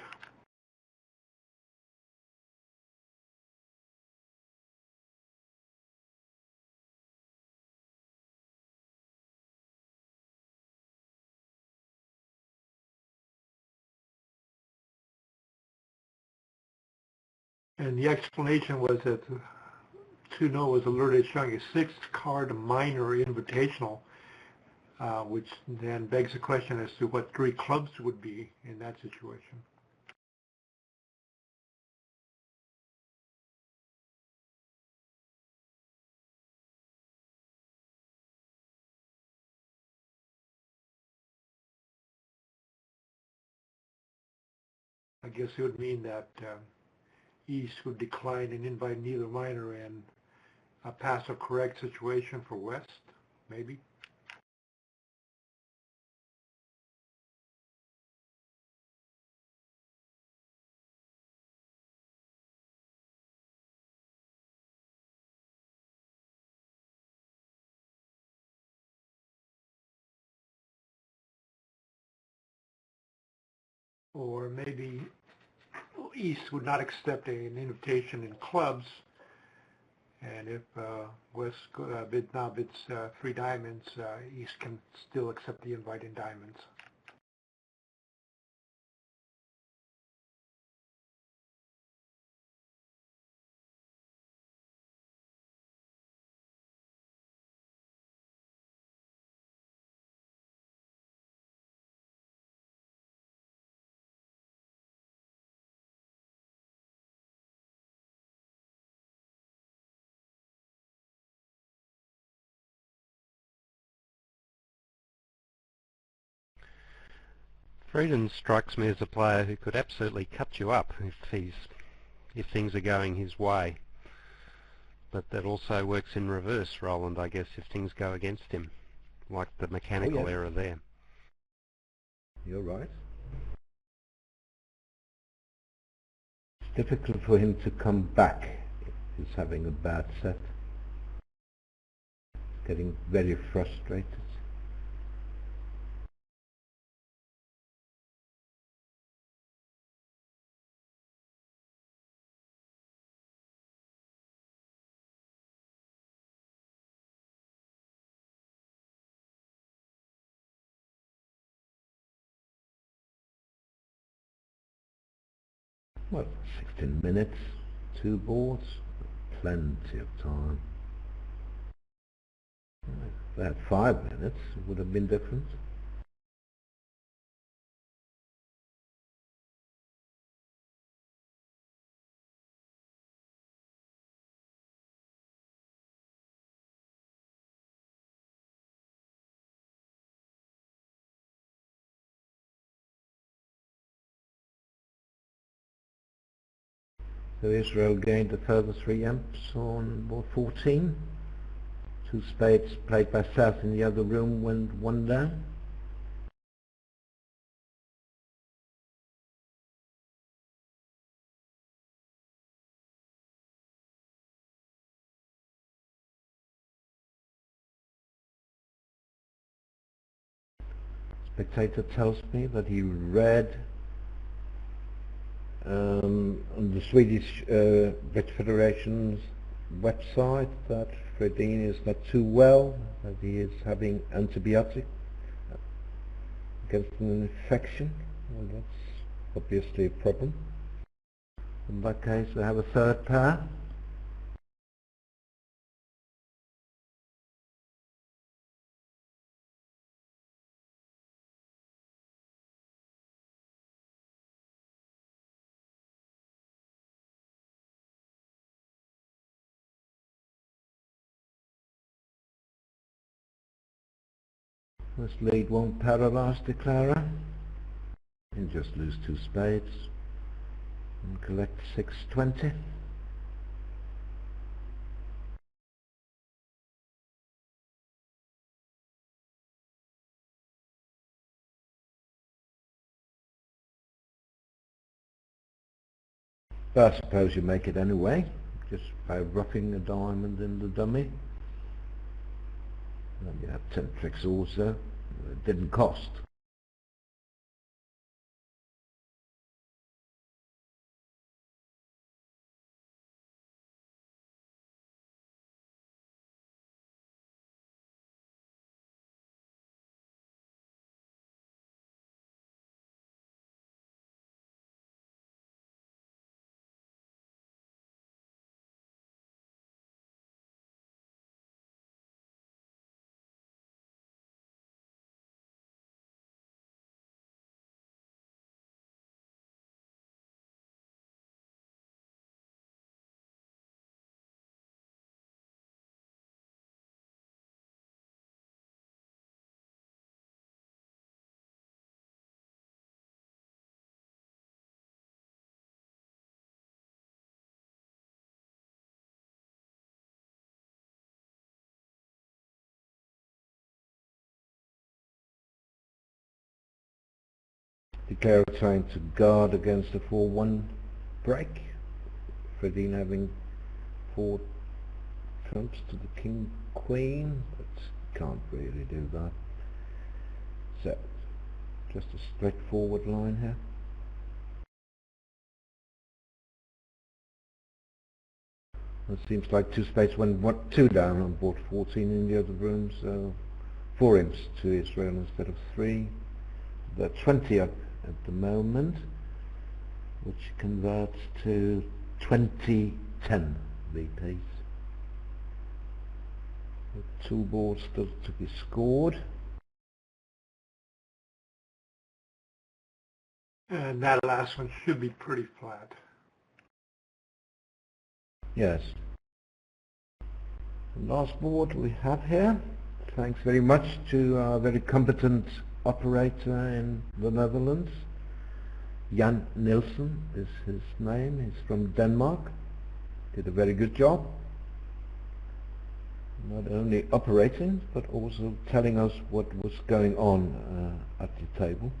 And the explanation was that 2-0 was alerted showing a 6-card minor invitational, which then begs the question as to what 3 clubs would be in that situation. I guess it would mean that East would decline and invite neither minor and pass a correct situation for West, maybe. Or maybe East would not accept an invitation in clubs, and if West bids 3 diamonds, East can still accept the invite in diamonds. Fredin strikes me as a player who could absolutely cut you up if things are going his way. But that also works in reverse, Roland, I guess, if things go against him, like the mechanical error there. You're right. It's difficult for him to come back if he's having a bad set. Getting very frustrated. Well, 16 minutes, 2 boards, plenty of time. If they had 5 minutes, it would have been different. So Israel gained a further 3 amps on board 14. 2 spades played by South in the other room went 1 down. Spectator tells me that he read on the Swedish Bet Federation's website that Fredin is not too well, that he is having antibiotic against an infection. Well, that's obviously a problem. In that case, we have a 3rd pair. This lead won't paralyze declarer. and just lose 2 spades and collect 620. But I suppose you make it anyway, just by roughing a diamond in the dummy. And then you have 10 tricks also. It didn't cost. Declare trying to guard against the 4-1 break. Fredin having 4 trumps to the king queen, but can't really do that. So just a straightforward line here. It seems like 2 spades when 2 down on board 14 in the other room, so 4 imps to Israel instead of 3. They're 20 up at the moment, which converts to 2010 VPs. 2 boards still to be scored. And that last one should be pretty flat. Yes. The last board we have here. Thanks very much to our very competent operator in the Netherlands. Jan Nielsen is his name. He's from Denmark. Did a very good job. Not only operating, but also telling us what was going on at the table.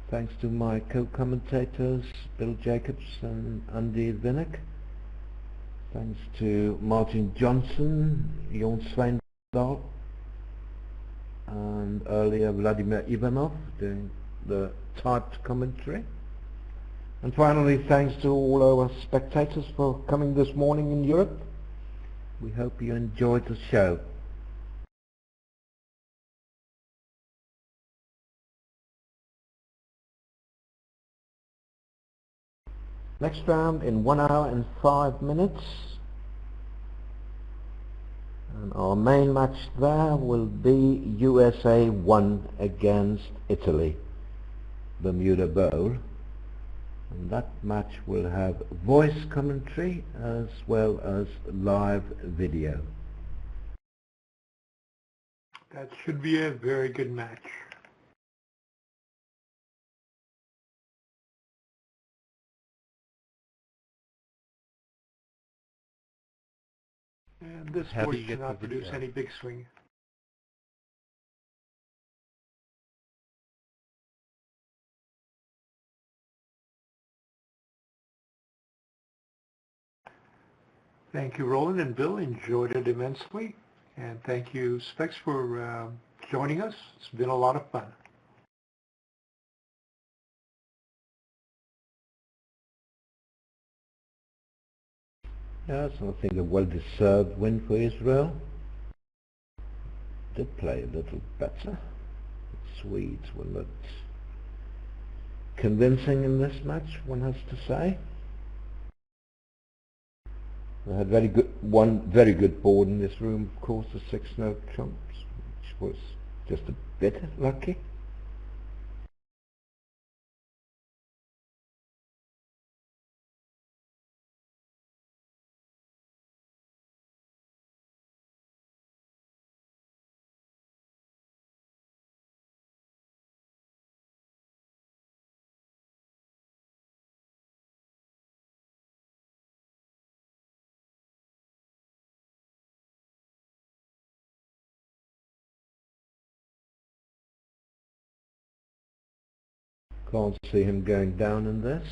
Thanks to my co-commentators, Bill Jacobs and Andy Vinock. Thanks to Martin Johnson, Jon Sveindal, and earlier Vladimir Ivanov doing the typed commentary. And finally, thanks to all our spectators for coming this morning in Europe. We hope you enjoyed the show. Next round in 1 hour and 5 minutes. And our main match there will be USA 1 against Italy, Bermuda Bowl. And that match will have voice commentary as well as live video. That should be a very good match. And this board cannot produce any big swing. Thank you, Roland and Bill. Enjoyed it immensely. And thank you, Specs, for joining us. It's been a lot of fun. Yes, I think a well-deserved win for Israel. Did play a little better. The Swedes were not convincing in this match, one has to say. They had one very good board in this room, of course, the 6-note trumps, which was just a bit lucky. Can't see him going down in this.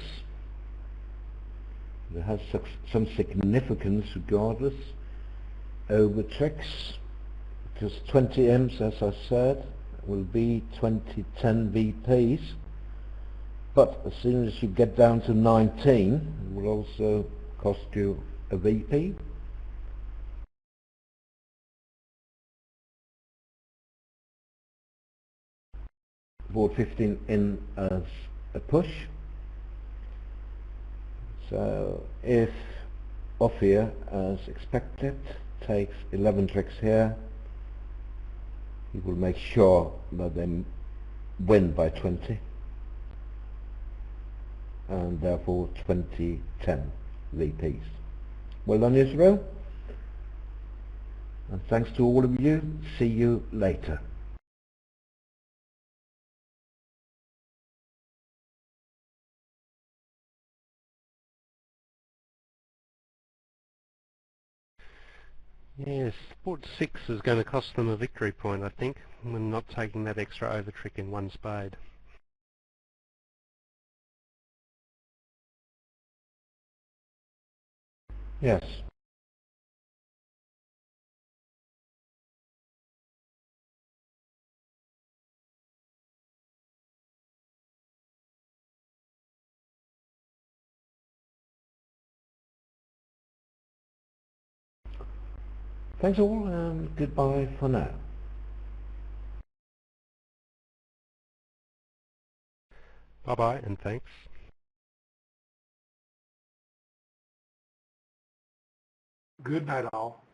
It has some significance regardless over tricks, because 20 M's, as I said, will be 2010 VPs, but as soon as you get down to 19, it will also cost you a VP. Board 15 in as a push. So if Ophir, as expected, takes 11 tricks here, he will make sure that they win by 20, and therefore 2010 VPs. Well done, Israel, and thanks to all of you. See you later. Yes, Board 6 is going to cost them a victory point, I think, when not taking that extra over trick in one spade. Yes. Thanks all, and goodbye for now. Bye-bye, and thanks. Good night all.